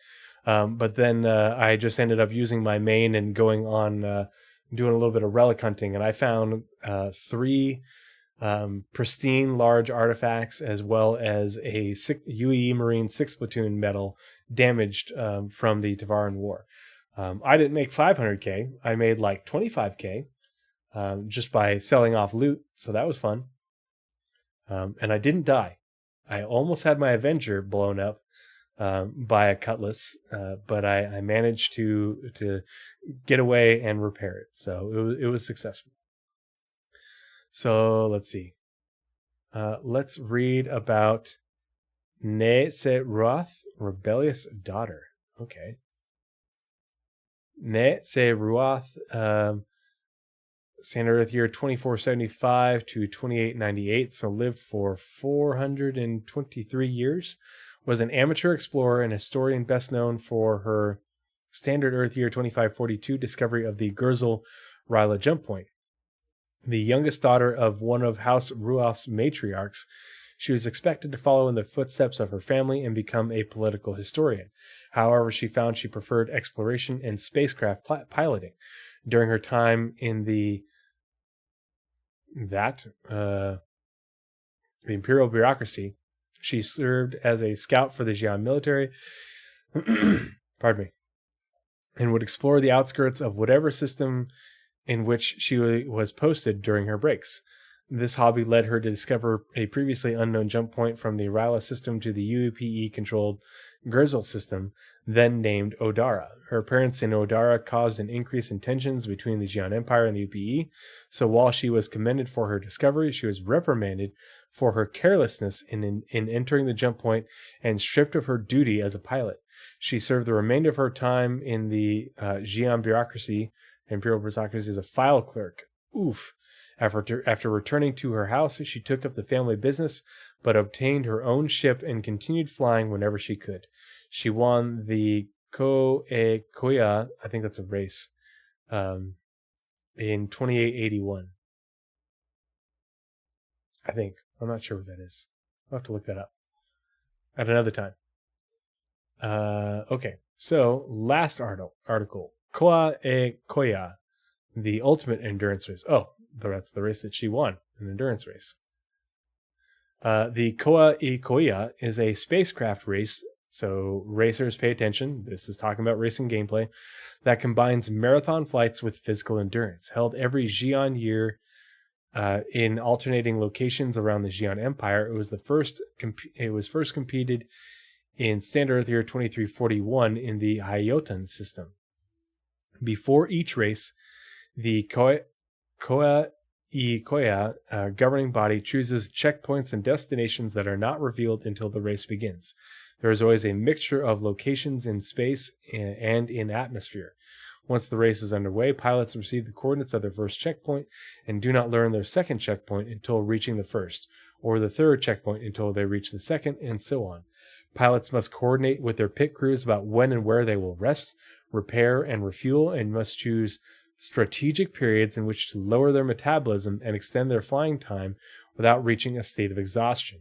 But then I just ended up using my main and going on doing a little bit of relic hunting, and I found 3 pristine large artifacts as well as a UEE Marine 6 platoon medal damaged from the Tavaran War. I didn't make 500K. I made like 25K just by selling off loot, so that was fun. And I didn't die. I almost had my Avenger blown up by a cutlass, but I managed to get away and repair it. So it was successful. So let's see. Let's read about Ne-se-Ruath, Rebellious Daughter. Okay. Ne-se-Ruath, standard Earth year 2475 to 2898, so lived for 423 years. Was an amateur explorer and historian best known for her standard Earth year 2542 discovery of the Gurzel Ryla jump point. The youngest daughter of one of House Ruath's matriarchs, she was expected to follow in the footsteps of her family and become a political historian. However, she found she preferred exploration and spacecraft piloting. During her time in the imperial bureaucracy, she served as a scout for the Xi'an military, pardon me, and would explore the outskirts of whatever system in which she was posted during her breaks. This hobby led her to discover a previously unknown jump point from the Ryla system to the UPE-controlled Gurzel system then named Odara. Her appearance in Odara caused an increase in tensions between the Xi'an Empire and the UPE, so while she was commended for her discovery, she was reprimanded for her carelessness in entering the jump point and stripped of her duty as a pilot. She served the remainder of her time in the Xi'an bureaucracy, imperial bureaucracy, as a file clerk. Oof. After returning to her house, she took up the family business, but obtained her own ship and continued flying whenever she could. She won the Koya, I think that's a race, in 2881. I think. I'm not sure what that is. I'll have to look that up at another time. Okay, so last article. Koa e Koya, the ultimate endurance race. Oh, that's the race that she won, an endurance race. The Koa e Koya is a spacecraft race, so racers pay attention. This is talking about racing gameplay that combines marathon flights with physical endurance. Held every Xi'an year in alternating locations around the Xi'an Empire. It was first competed in Standard Earth Year 2341 in the Hyotan system. Before each race, the Koa e Koya governing body chooses checkpoints and destinations that are not revealed until the race begins. There is always a mixture of locations in space and in atmosphere. Once the race is underway, pilots receive the coordinates of their first checkpoint and do not learn their second checkpoint until reaching the first, or the third checkpoint until they reach the second, and so on. Pilots must coordinate with their pit crews about when and where they will rest, repair, and refuel, and must choose strategic periods in which to lower their metabolism and extend their flying time without reaching a state of exhaustion.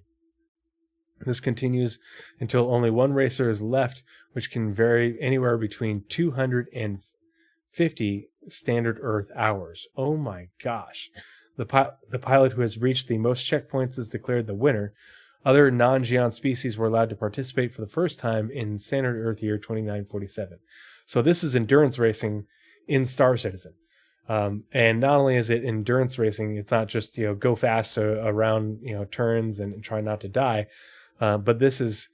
This continues until only one racer is left, which can vary anywhere between 250 standard Earth hours. Oh my gosh. The pilot who has reached the most checkpoints is declared the winner. Other non-Xi'an species were allowed to participate for the first time in Standard Earth Year 2947. So this is endurance racing in Star Citizen. And not only is it endurance racing, it's not just, go fast around, turns and try not to die. But this is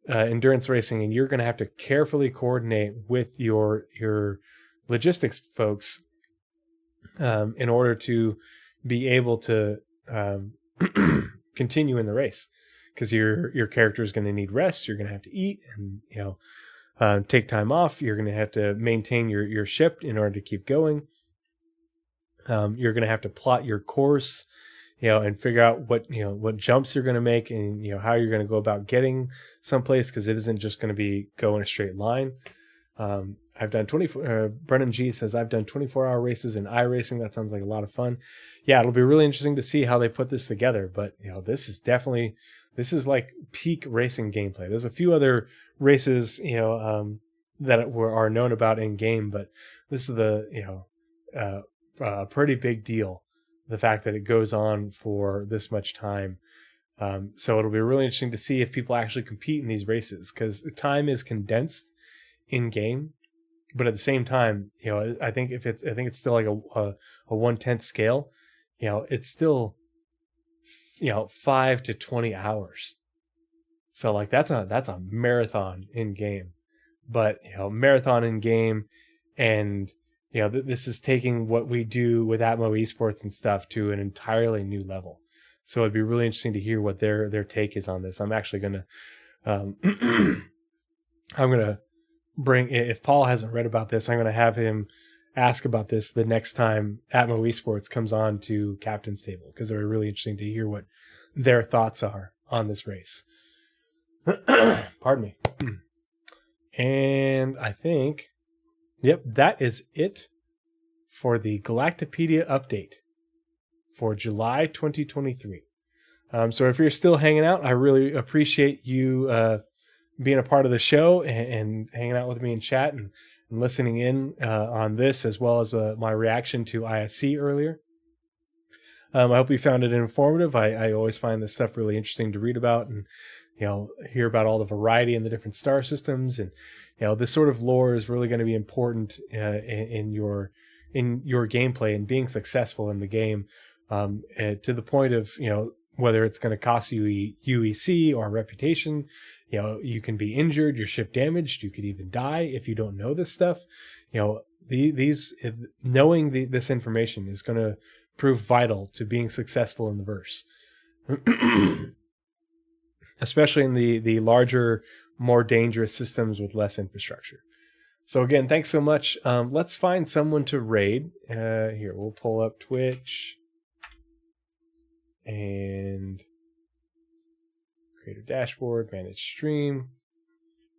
endurance racing, and you're going to have to carefully coordinate with your logistics folks in order to be able to continue in the race, because your character is going to need rest. You're going to have to eat and take time off. You're going to have to maintain your ship in order to keep going. You're going to have to plot your course, and figure out what jumps you're going to make, and how you're going to go about getting someplace, because it isn't just going to be go in a straight line. I've done 24. Brennan G says I've done 24-hour races in iRacing. That sounds like a lot of fun. Yeah, it'll be really interesting to see how they put this together. But this is like peak racing gameplay. There's a few other races that are known about in game, but this is a pretty big deal. The fact that it goes on for this much time. So it'll be really interesting to see if people actually compete in these races, because time is condensed in game, but at the same time, I think it's still like a 1/10 scale. It's still 5 to 20 hours. So like that's a marathon in game, but marathon in game, and this is taking what we do with Atmo Esports and stuff to an entirely new level. So it'd be really interesting to hear what their take is on this. I'm actually gonna I'm gonna bring, if Paul hasn't read about this, I'm gonna have him ask about this the next time Atmo Esports comes on to Captain's Table, because it'll be really interesting to hear what their thoughts are on this race. Pardon me. And I think, yep, that is it for the Galactapedia update for July 2023. So if you're still hanging out, I really appreciate you being a part of the show and hanging out with me in chat and listening in on this, as well as my reaction to ISC earlier. I hope you found it informative. I always find this stuff really interesting to read about and hear about all the variety in the different star systems, and this sort of lore is really going to be important in your gameplay and being successful in the game, to the point of whether it's going to cost you UEC or reputation. You can be injured, your ship damaged, you could even die if you don't know this stuff. Knowing this information is going to prove vital to being successful in the verse. Especially in the larger, more dangerous systems with less infrastructure. So again, thanks so much. Let's find someone to raid. Here, we'll pull up Twitch and create a dashboard, manage stream.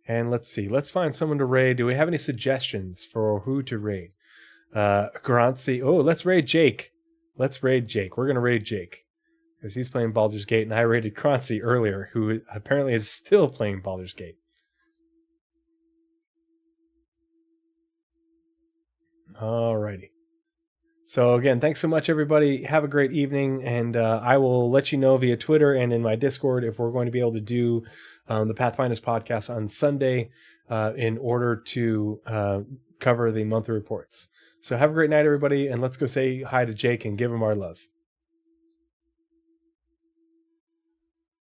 And let's see. Let's find someone to raid. Do we have any suggestions for who to raid? Garancy. Oh, let's raid Jake. Let's raid Jake. We're going to raid Jake because he's playing Baldur's Gate, and I raided Croncy earlier, who apparently is still playing Baldur's Gate. Alrighty. So again, thanks so much, everybody. Have a great evening, and I will let you know via Twitter and in my Discord if we're going to be able to do the Pathfinders podcast on Sunday in order to cover the monthly reports. So have a great night, everybody, and let's go say hi to Jake and give him our love.